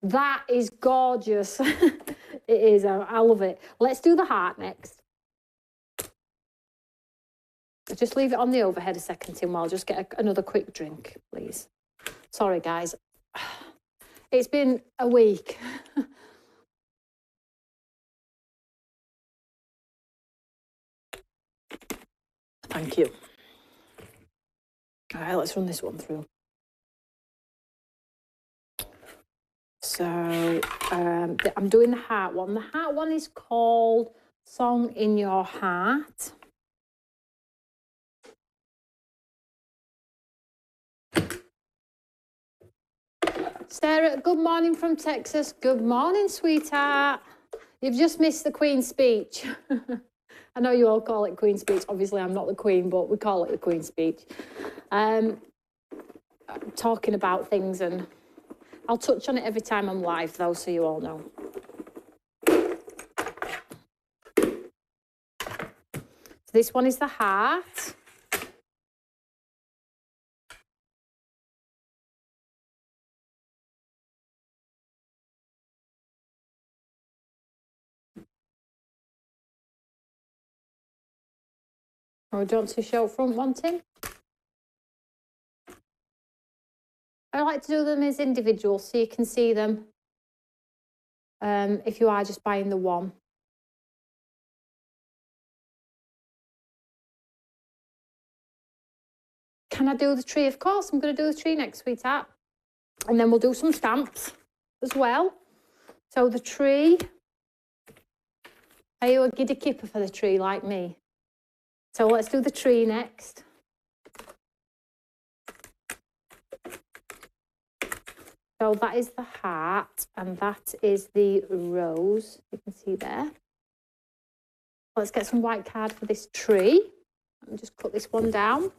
That is gorgeous. It is. I love it. Let's do the heart next. Just leave it on the overhead a second, Tim, while I'll just get another quick drink, please. Sorry, guys. It's been a week. Thank you. All right, let's run this one through. So I'm doing the heart one. The heart one is called Song in Your Heart. Sarah, good morning from Texas. Good morning, sweetheart. You've just missed the Queen's speech. I know you all call it Queen's speech. Obviously, I'm not the Queen, but we call it the Queen's speech. Talking about things, and I'll touch on it every time I'm live, though, so you all know. This one is the heart. Or do you want to show front one, Tim? I like to do them as individuals so you can see them if you are just buying the one. Can I do the tree? Of course, I'm going to do the tree next, sweetheart. And then we'll do some stamps as well. So the tree. Are you a giddy kipper for the tree like me? So let's do the tree next. So that is the heart and that is the rose. You can see there. Let's get some white card for this tree. Let me just cut this one down.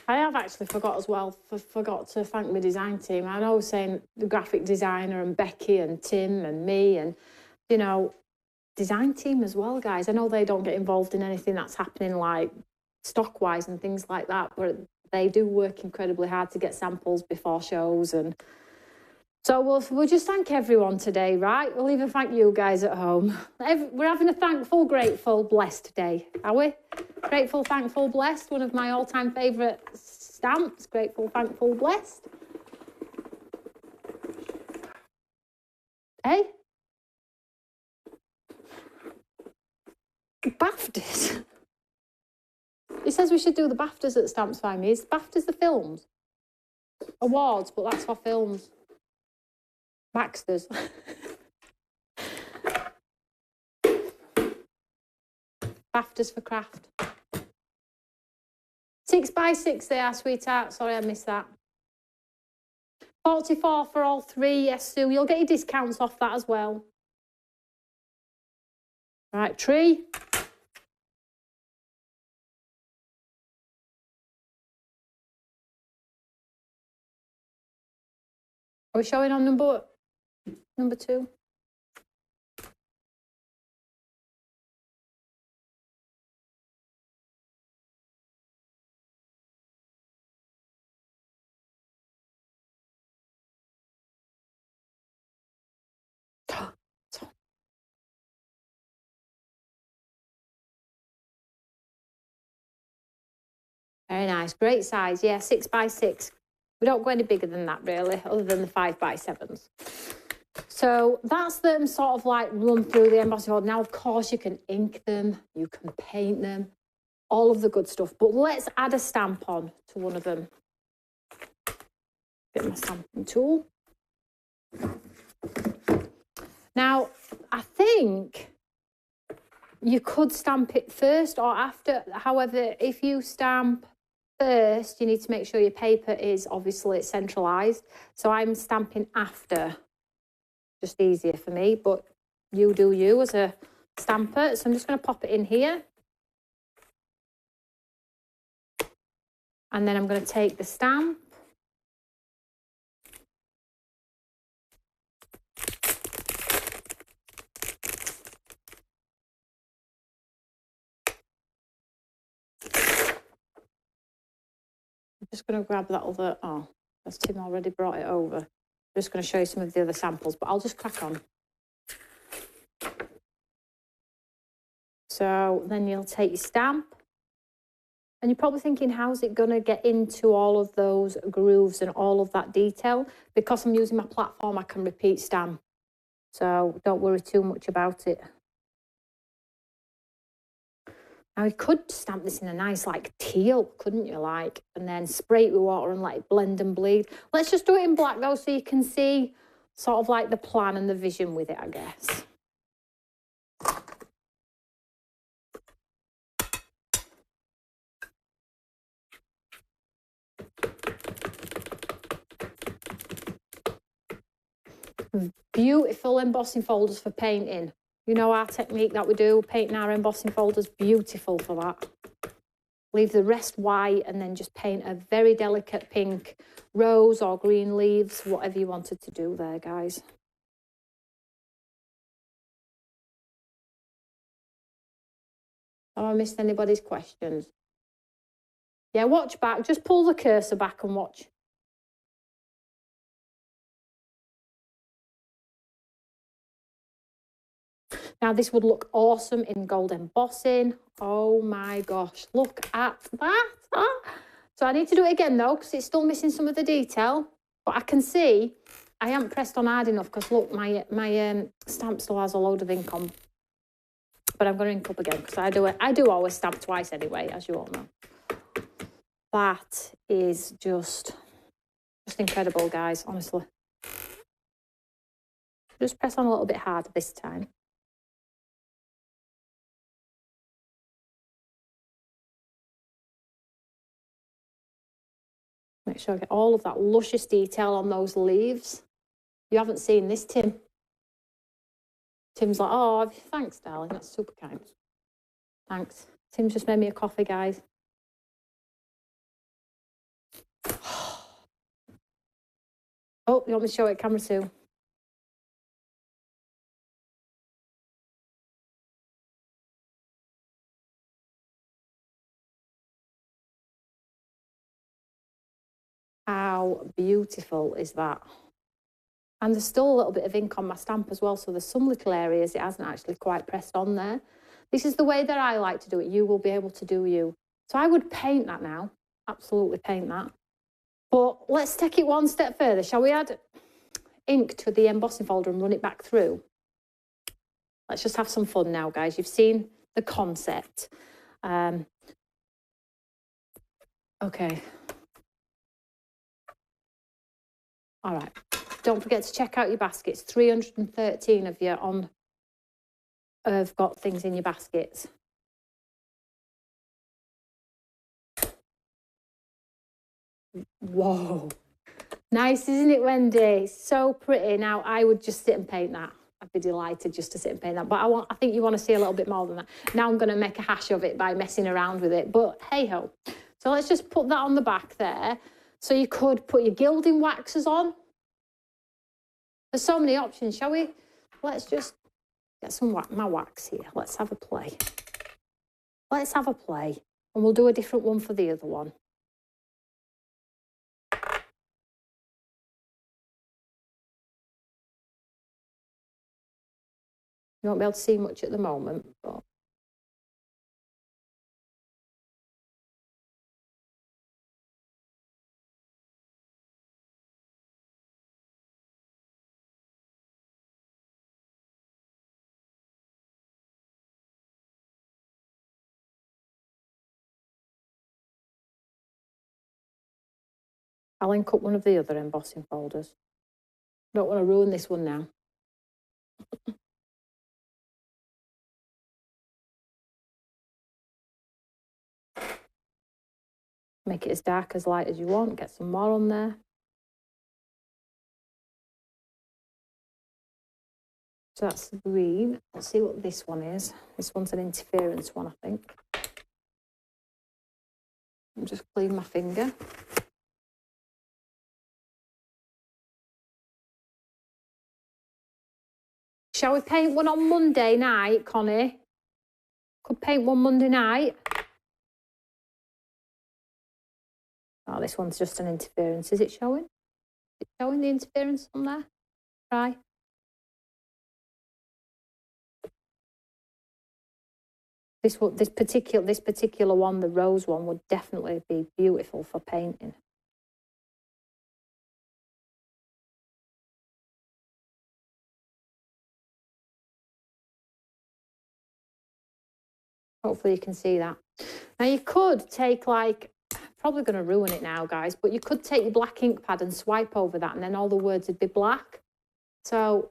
I have actually forgot to thank my design team. I know saying the graphic designer and Becky and Tim and me and, you know, design team as well, guys. I know they don't get involved in anything that's happening like stock-wise and things like that, but they do work incredibly hard to get samples before shows. And so we'll just thank everyone today, right? We'll even thank you guys at home. We're having a thankful, grateful, blessed day, are we? Grateful, thankful, blessed, one of my all-time favourite stamps. Grateful, thankful, blessed. Hey? BAFTAs? He says we should do the BAFTAs at Stamps by Me. Is BAFTAs the films? Awards, but that's for films. Baxters. BAFTAs for craft. 6 by 6 they are, sweetheart. Sorry, I missed that. 44 for all three. Yes, Sue. You'll get your discounts off that as well. Right, tree. Are we showing on number 2? Very nice, great size. Yeah, 6x6. We don't go any bigger than that really, other than the 5x7s. So that's them sort of like run through the embossing folder. Now, of course, you can ink them, you can paint them, all of the good stuff. But let's add a stamp on to one of them. Get my stamping tool. Now, I think you could stamp it first or after. However, if you stamp first, you need to make sure your paper is obviously centralised. So I'm stamping after, just easier for me, but you do you as a stamper. So I'm just going to pop it in here. And then I'm going to take the stamp. I'm just going to grab that other, oh, that's Tim already brought it over. I'm just going to show you some of the other samples, but I'll just crack on. So then you'll take your stamp. And you're probably thinking, how's it going to get into all of those grooves and all of that detail? Because I'm using my platform, I can repeat stamp. So don't worry too much about it. Now, you could stamp this in a nice, like, teal, couldn't you? Like, and then spray it with water and let it blend and bleed. Let's just do it in black, though, so you can see sort of like the plan and the vision with it, I guess. Beautiful embossing folders for painting. You know our technique that we do, painting our embossing folders, beautiful for that. Leave the rest white and then just paint a very delicate pink, rose or green leaves, whatever you wanted to do there, guys. Have I missed anybody's questions? Yeah, watch back. Just pull the cursor back and watch. Now, this would look awesome in gold embossing. Oh my gosh, look at that. So I need to do it again though, because it's still missing some of the detail. But I can see I haven't pressed on hard enough because look, my stamp still has a load of ink on. But I'm going to ink up again because I do always stamp twice anyway, as you all know. That is just incredible, guys, honestly. Just press on a little bit harder this time. Make sure I get all of that luscious detail on those leaves. You haven't seen this, Tim. Tim's like, oh, thanks, darling. That's super kind. Thanks. Tim's just made me a coffee, guys. Oh, you want me to show it camera too? How beautiful is that? And there's still a little bit of ink on my stamp as well, so there's some little areas it hasn't actually quite pressed on there. This is the way that I like to do it. You will be able to do you. So I would paint that now. Absolutely paint that. But let's take it one step further. Shall we add ink to the embossing folder and run it back through? Let's just have some fun now, guys. You've seen the concept. Okay. All right. Don't forget to check out your baskets. 313 of you have got things in your baskets. Whoa. Nice, isn't it, Wendy? So pretty. Now, I would just sit and paint that. I'd be delighted just to sit and paint that. But I think you want to see a little bit more than that. Now I'm going to make a hash of it by messing around with it. But hey-ho. So let's just put that on the back there. So you could put your gilding waxes on. There's so many options, shall we? Let's just get some my wax here. Let's have a play. Let's have a play. And we'll do a different one for the other one. You won't be able to see much at the moment, but I'll link up one of the other embossing folders. Don't want to ruin this one now. Make it as dark, as light as you want. Get some more on there. So that's the green. Let's see what this one is. This one's an interference one, I think. I'll just clean my finger. Shall we paint one on Monday night, Connie? Could paint one Monday night. Oh, this one's just an interference. Is it showing? Is it showing the interference on there? Try. This particular one, the rose one, would definitely be beautiful for painting. Hopefully you can see that. Now you could take like, probably going to ruin it now, guys, but you could take your black ink pad and swipe over that and then all the words would be black. So,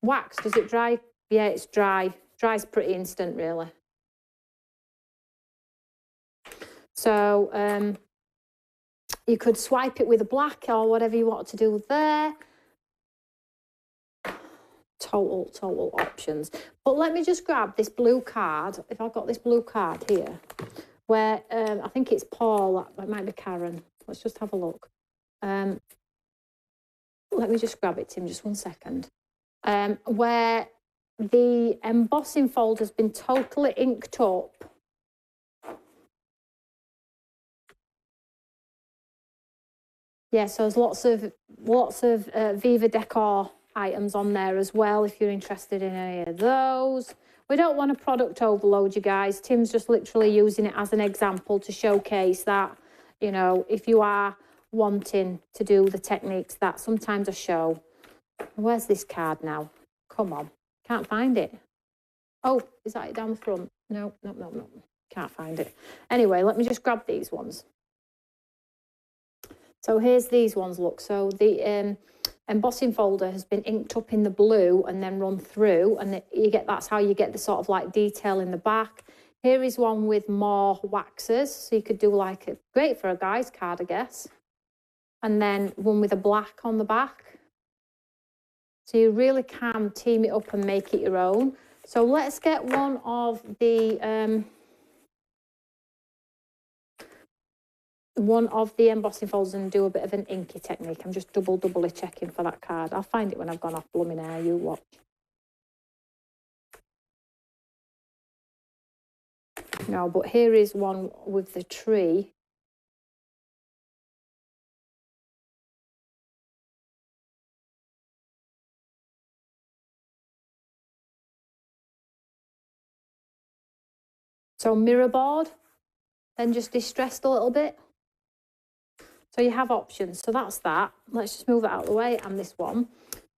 wax, does it dry? Yeah, it's dry. Dries pretty instant, really. So, you could swipe it with a black or whatever you want to do there. Total options. But let me just grab this blue card. If I've got this blue card here, where I think it's Paul, that might be Karen. Let's just have a look. Let me just grab it, Tim, just 1 second. Where the embossing folder has been totally inked up. Yeah, so there's lots of Viva Decor items on there as well, if you're interested in any of those. We don't want a product overload, you guys. Tim's just literally using it as an example to showcase that, you know, if you are wanting to do the techniques that sometimes I show. Where's this card now? Come on, can't find it. Oh, is that it down the front? No. Can't find it. Anyway, let me just grab these ones. So here's these ones, look. So the embossing folder has been inked up in the blue and then run through, and that's how you get the sort of like detail in the back. Here is one with more waxes, so you could do like great for a guy's card, I guess. And then one with a black on the back. So you really can team it up and make it your own. So let's get one of the embossing folders and do a bit of an inky technique. I'm just doubly checking for that card. I'll find it when I've gone off blooming air, you watch. No, but here is one with the tree. So mirror board, then just distressed a little bit. So you have options. So that's that. Let's just move it out of the way, and this one.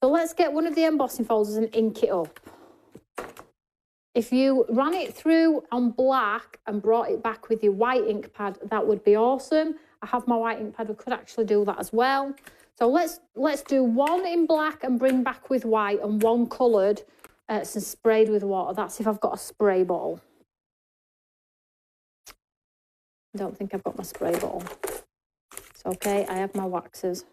So let's get one of the embossing folders and ink it up. If you ran it through on black and brought it back with your white ink pad, that would be awesome. I have my white ink pad, we could actually do that as well. So let's do one in black and bring back with white, and one coloured and sprayed with water. That's if I've got a spray bottle. I don't think I've got my spray bottle. It's okay, I have my waxes.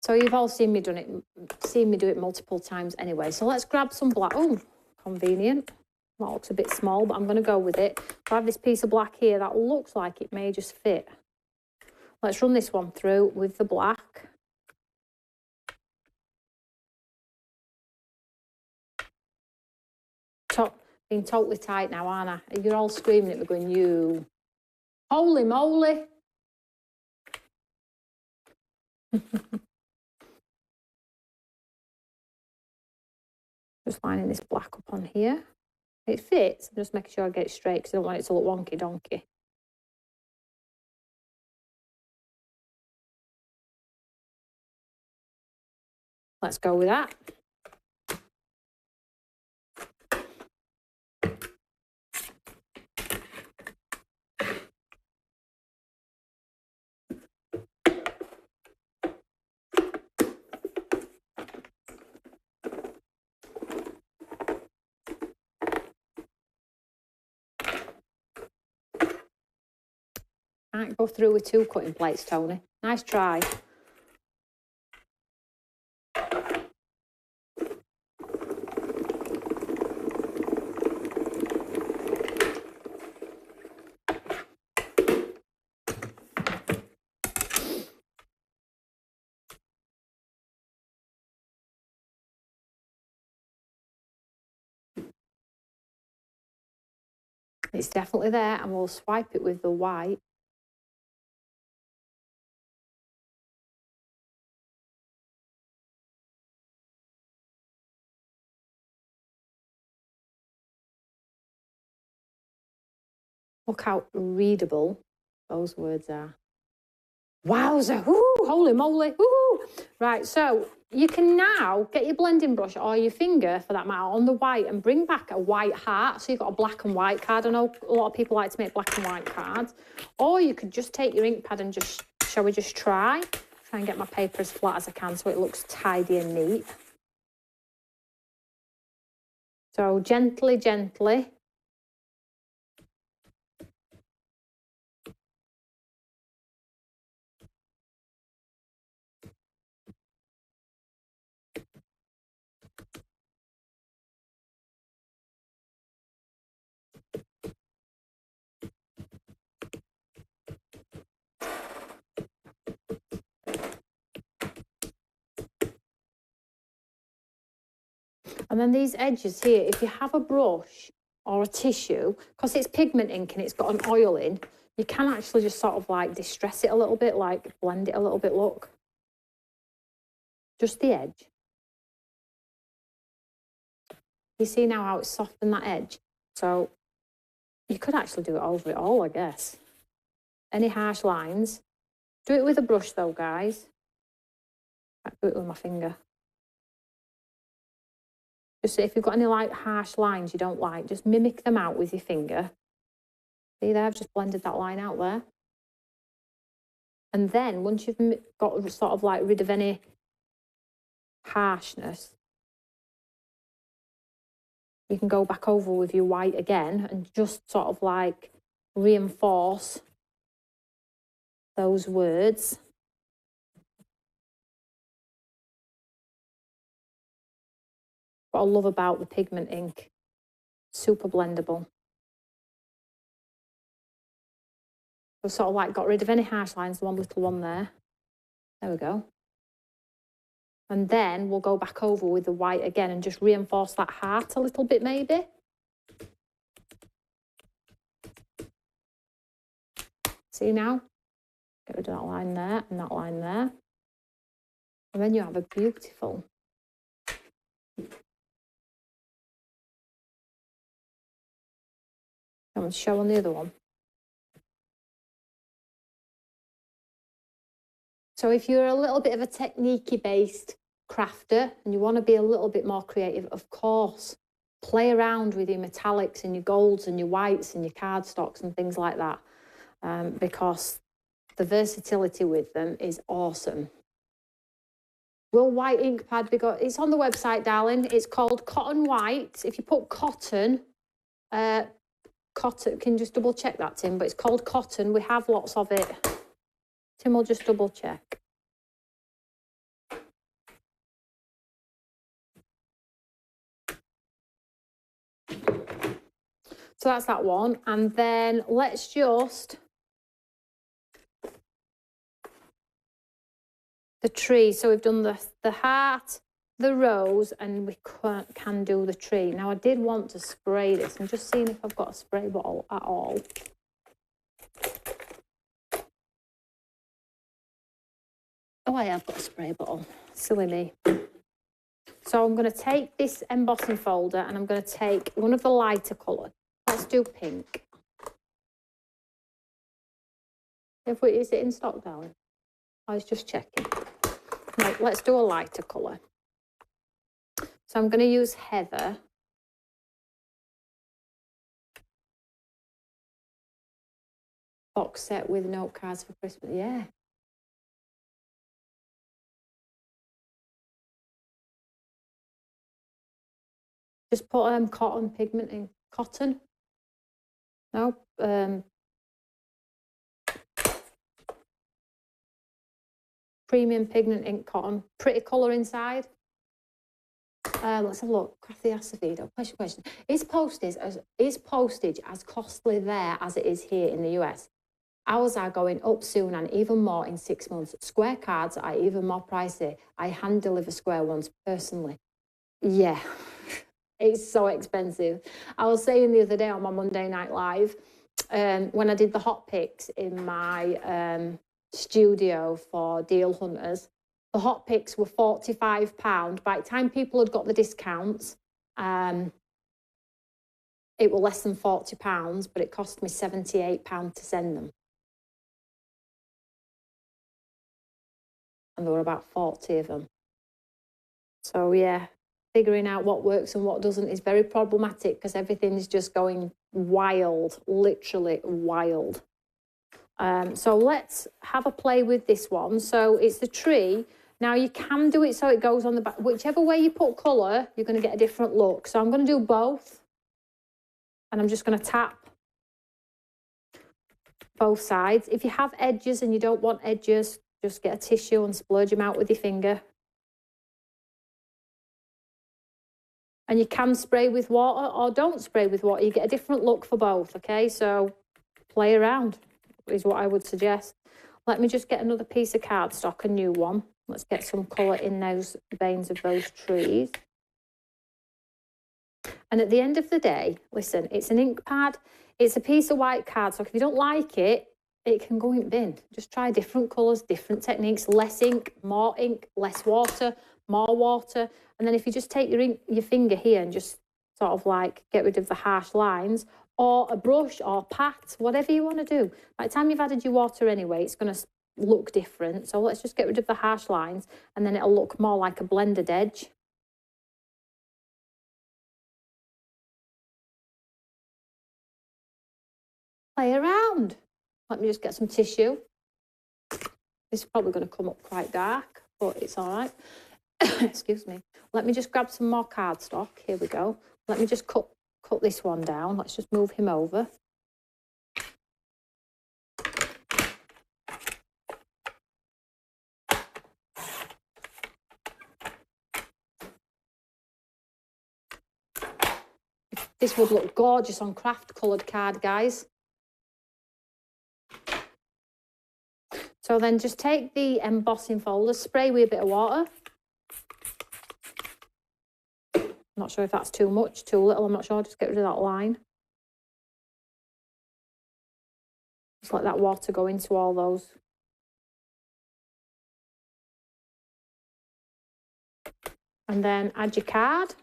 So you've all seen me do it multiple times anyway. So let's grab some black. Oh, convenient. That looks a bit small, but I'm going to go with it. So I have this piece of black here that looks like it may just fit. Let's run this one through with the black. Being totally tight now, aren't I? You're all screaming at me going, you. Holy moly. Just lining this black up on here. It fits. I'm just making sure I get it straight because I don't want it to look wonky donkey. Let's go with that. Can't go through with 2 cutting plates, Toni. Nice try. It's definitely there, and we'll swipe it with the white. Look how readable those words are. Wowza, woohoo, holy moly, woohoo. Right, so you can now get your blending brush or your finger, for that matter, on the white and bring back a white heart. So you've got a black and white card. I know a lot of people like to make black and white cards. Or you could just take your ink pad and just, shall we just try and get my paper as flat as I can so it looks tidy and neat. So gently, gently. And then these edges here, if you have a brush or a tissue, because it's pigment ink and it's got an oil in, you can actually just sort of like distress it a little bit, like blend it a little bit, look. Just the edge. You see now how it's softened that edge? So you could actually do it over it all, I guess. Any harsh lines. Do it with a brush though, guys. I do it with my finger. Just if you've got any like harsh lines you don't like, just mimic them out with your finger. See there, I've just blended that line out there. And then once you've got sort of like rid of any harshness, you can go back over with your white again and just sort of like reinforce those words. What I love about the pigment ink, super blendable. I've sort of like got rid of any harsh lines, the one little one there. There we go. And then we'll go back over with the white again and just reinforce that heart a little bit maybe. See now? Get rid of that line there and that line there. And then you have a beautiful I'm going to show on the other one. So if you're a little bit of a technique-y based crafter and you want to be a little bit more creative, of course, play around with your metallics and your golds and your whites and your cardstocks and things like that, because the versatility with them is awesome. Will white ink pad be got? It's on the website, darling. It's called Cotton White. If you put cotton, cotton, can you just double check that, Tim? But it's called cotton. We have lots of it. Tim will just double check. So that's that one. And then let's just the tree. So we've done the heart, the rose, and we can do the tree. Now I did want to spray this. I'm just seeing if I've got a spray bottle at all. Oh, I have got a spray bottle. Silly me. So I'm going to take this embossing folder and I'm going to take one of the lighter colours. Let's do pink. Is it in stock, darling? I was just checking. Right, let's do a lighter colour. So I'm going to use Heather. Box set with note cards for Christmas. Yeah. Just put cotton pigment in. Cotton? No. Premium pigment ink cotton. Pretty colour inside. Let's have a look. Crafty Acevedo. Question. Is postage as costly there as it is here in the US? Ours are going up soon and even more in 6 months. Square cards are even more pricey. I hand deliver square ones personally. Yeah, it's so expensive. I was saying the other day on my Monday Night Live, when I did the hot picks in my studio for Deal Hunters, the hot picks were £45. By the time people had got the discounts, it was less than £40, but it cost me £78 to send them. And there were about 40 of them. So yeah, figuring out what works and what doesn't is very problematic because everything is just going wild, literally wild. So let's have a play with this one. So it's the tree. Now you can do it so it goes on the back. Whichever way you put colour, you're going to get a different look. So I'm going to do both. And I'm just going to tap both sides. If you have edges and you don't want edges, just get a tissue and splurge them out with your finger. And you can spray with water or don't spray with water. You get a different look for both, okay? So play around is what I would suggest. Let me just get another piece of cardstock, a new one. Let's get some colour in those veins of those trees. And at the end of the day, listen, it's an ink pad. It's a piece of white cardstock. If you don't like it, it can go in the bin. Just try different colours, different techniques, less ink, less water, more water. And then if you just take your finger here and just sort of like get rid of the harsh lines, or a brush or pat, whatever you want to do. By the time you've added your water anyway, it's going to look different. So let's just get rid of the harsh lines and then it'll look more like a blended edge. Play around. Let me just get some tissue. This is probably going to come up quite dark, but it's all right. Excuse me. Let me just grab some more cardstock. Here we go. Let me just cut this one down. Let's just move him over. This would look gorgeous on craft coloured card, guys. So then just take the embossing folder, spray with a bit of water. Not sure if that's too much, too little, I'm not sure. Just get rid of that line. Just let that water go into all those. And then add your card.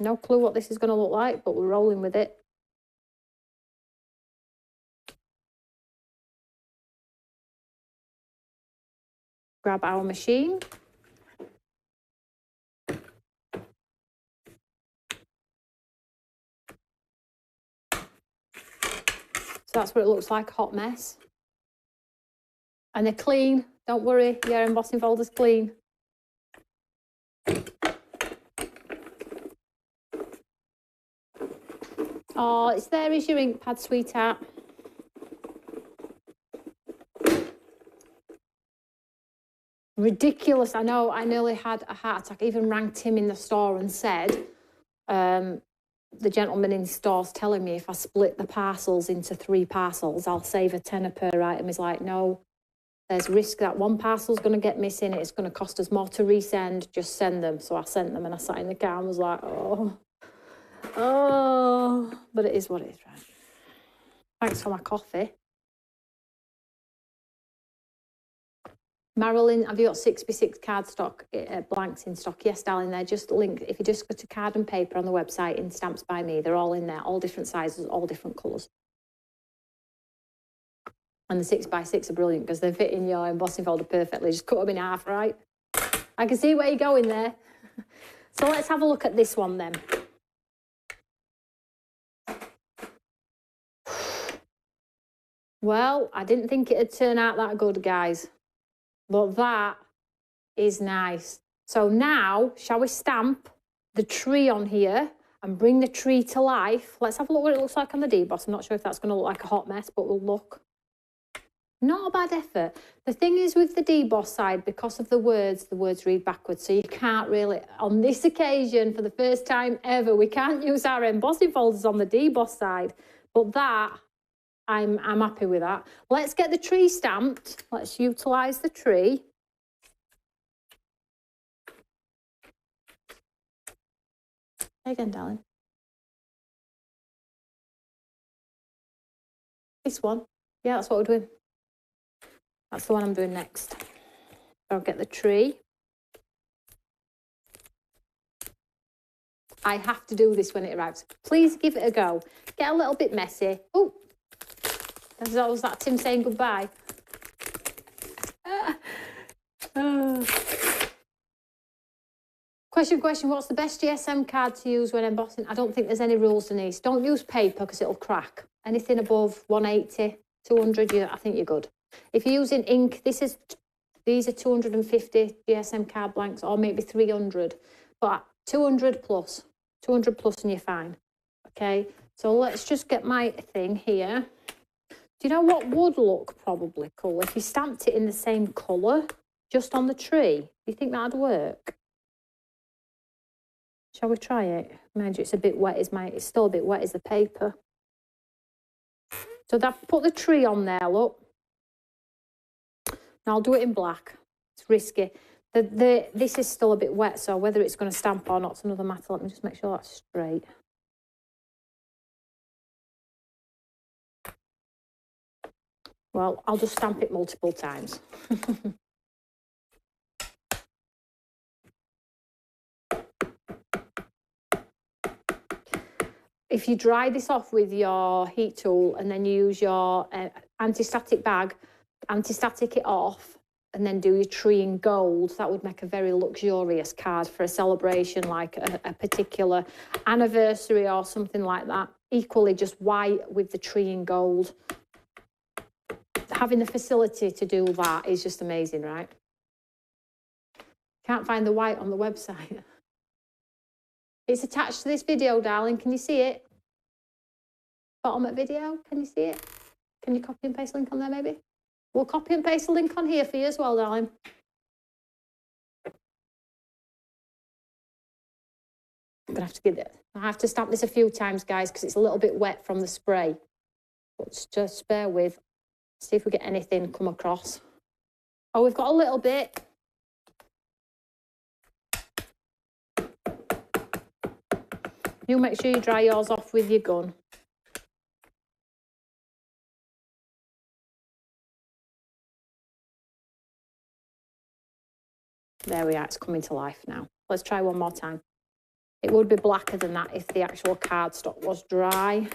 No clue what this is going to look like, but we're rolling with it. Grab our machine. So that's what it looks like, a hot mess. And they're clean, don't worry, your embossing folder's clean. Oh, there is your ink pad, sweetheart. Ridiculous, I know, I nearly had a heart attack. I even rang Tim in the store and said, the gentleman in the store's telling me if I split the parcels into 3 parcels, I'll save a tenner per item. He's like, no, there's risk that one parcel's going to get missing. It's going to cost us more to resend. Just send them. So I sent them and I sat in the car and was like, oh, but it is what it is, right? Thanks for my coffee. Marilyn, have you got 6x6 cardstock blanks in stock? Yes, darling, they're just linked. If you just go to Card and Paper on the website in Stamps by Me, they're all in there, all different sizes, all different colours. And the 6x6 are brilliant because they fit in your embossing folder perfectly. Just cut them in half, right? I can see where you're going there. So let's have a look at this one then. Well, I didn't think it'd turn out that good, guys. But that is nice. So now, shall we stamp the tree on here and bring the tree to life? Let's have a look what it looks like on the deboss. I'm not sure if that's going to look like a hot mess, but we'll look. Not a bad effort. The thing is with the deboss side, because of the words read backwards, so you can't really, on this occasion, for the first time ever, we can't use our embossing folders on the deboss side. But that, I'm happy with that. Let's get the tree stamped. Let's utilise the tree. Again, darling. This one. Yeah, that's what we're doing. That's the one I'm doing next. I'll get the tree. I have to do this when it arrives. Please give it a go. Get a little bit messy. Oh, was that Tim saying goodbye? Question, what's the best GSM card to use when embossing? I don't think there's any rules, Denise. Don't use paper because it'll crack. Anything above 180, 200, I think you're good. If you're using ink, these are 250 GSM card blanks, or maybe 300, but 200 plus and you're fine. Okay, so let's just get my thing here. Do you know what would look probably cool? If you stamped it in the same colour, just on the tree. Do you think that'd work? Shall we try it? Mind you, it's a bit wet. It's still a bit wet as the paper. So put the tree on there, look. And I'll do it in black. It's risky. This is still a bit wet, so whether it's going to stamp or not is another matter. Let me just make sure that's straight. Well, I'll just stamp it multiple times. If you dry this off with your heat tool and then you use your anti-static bag, anti-static it off, and then do your tree in gold, that would make a very luxurious card for a celebration, like a particular anniversary or something like that. Equally, just white with the tree in gold. Having the facility to do that is just amazing, right? Can't find the white on the website. It's attached to this video, darling. Can you see it? Bottom of video, can you see it? Can you copy and paste the link on there, maybe? We'll copy and paste the link on here for you as well, darling. I'm gonna have to give it. I have to stamp this a few times, guys, because it's a little bit wet from the spray. But just bear with. See if we get anything come across. Oh, we've got a little bit. You make sure you dry yours off with your gun. There we are, it's coming to life now. Let's try one more time. It would be blacker than that if the actual cardstock was dry.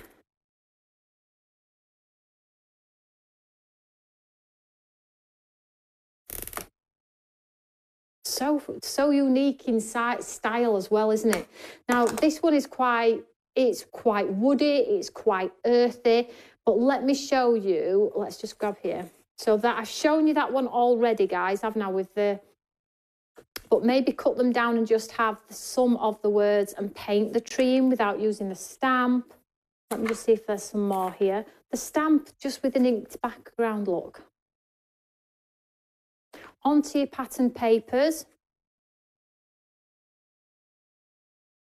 So unique in style as well, isn't it? Now, this one is quite woody, it's quite earthy, but let me show you, let's just grab here. So that I've shown you that one already, guys, haven't I, with the, but maybe cut them down and just have some of the words and paint the tree in without using the stamp. Let me just see if there's some more here. The stamp just with an inked background, look. Onto your pattern papers.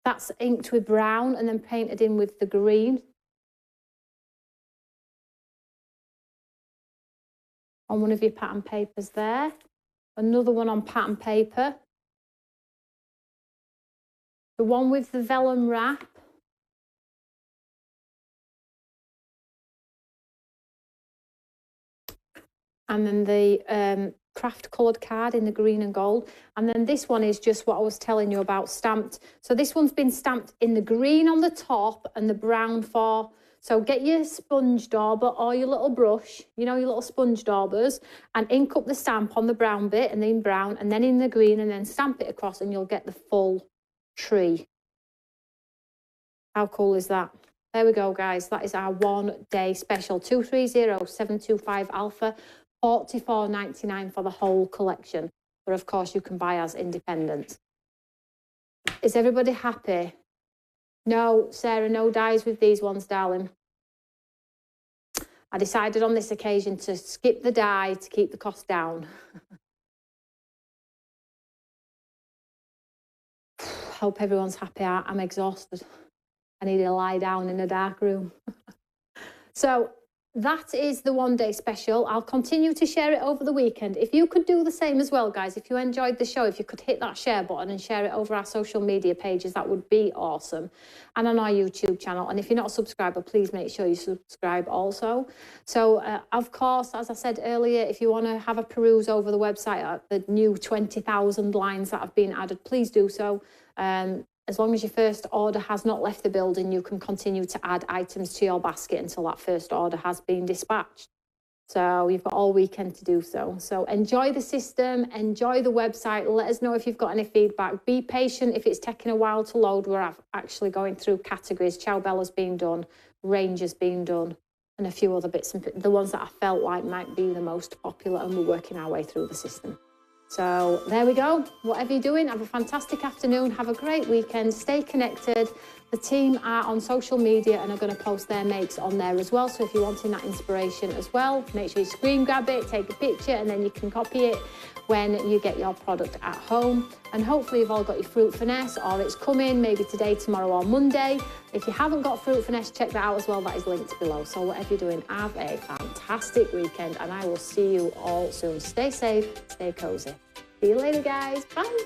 That's inked with brown and then painted in with the green. On one of your pattern papers there. Another one on pattern paper. The one with the vellum wrap. And then the craft coloured card in the green and gold. And then this one is just what I was telling you about, stamped. So this one's been stamped in the green on the top and the brown for. So get your sponge dauber or your little brush, you know, your little sponge daubers, and ink up the stamp on the brown bit and then brown and then in the green and then stamp it across and you'll get the full tree. How cool is that? There we go, guys. That is our 1 day special. 230725 Alpha. $44.99 for the whole collection, but of course you can buy as independent. Is everybody happy? No, Sarah, no dies with these ones, darling. I decided on this occasion to skip the dye to keep the cost down. Hope everyone's happy. I'm exhausted. I need to lie down in a dark room. So that is the one-day special. I'll continue to share it over the weekend. If you could do the same as well, guys, if you enjoyed the show, if you could hit that share button and share it over our social media pages, that would be awesome. And on our YouTube channel. And if you're not a subscriber, please make sure you subscribe also. So, of course, as I said earlier, if you want to have a peruse over the website, the new 20,000 lines that have been added, please do so. As long as your first order has not left the building, you can continue to add items to your basket until that first order has been dispatched. So you've got all weekend to do so. So enjoy the system, enjoy the website. Let us know if you've got any feedback. Be patient if it's taking a while to load. We're actually going through categories. Ciao Bella's been done, Ranger's been done, and a few other bits, and the ones that I felt like might be the most popular, and we're working our way through the system. So there we go. Whatever you're doing, have a fantastic afternoon. Have a great weekend. Stay connected. The team are on social media and are going to post their makes on there as well. So if you're wanting that inspiration as well, make sure you screen grab it, take a picture, and then you can copy it when you get your product at home. And hopefully you've all got your Fruit Finesse, or it's coming maybe today, tomorrow, or Monday. If you haven't got Fruit Finesse, check that out as well. That is linked below. So whatever you're doing, have a fantastic weekend, and I will see you all soon. Stay safe, stay cozy. See you later, guys. Bye.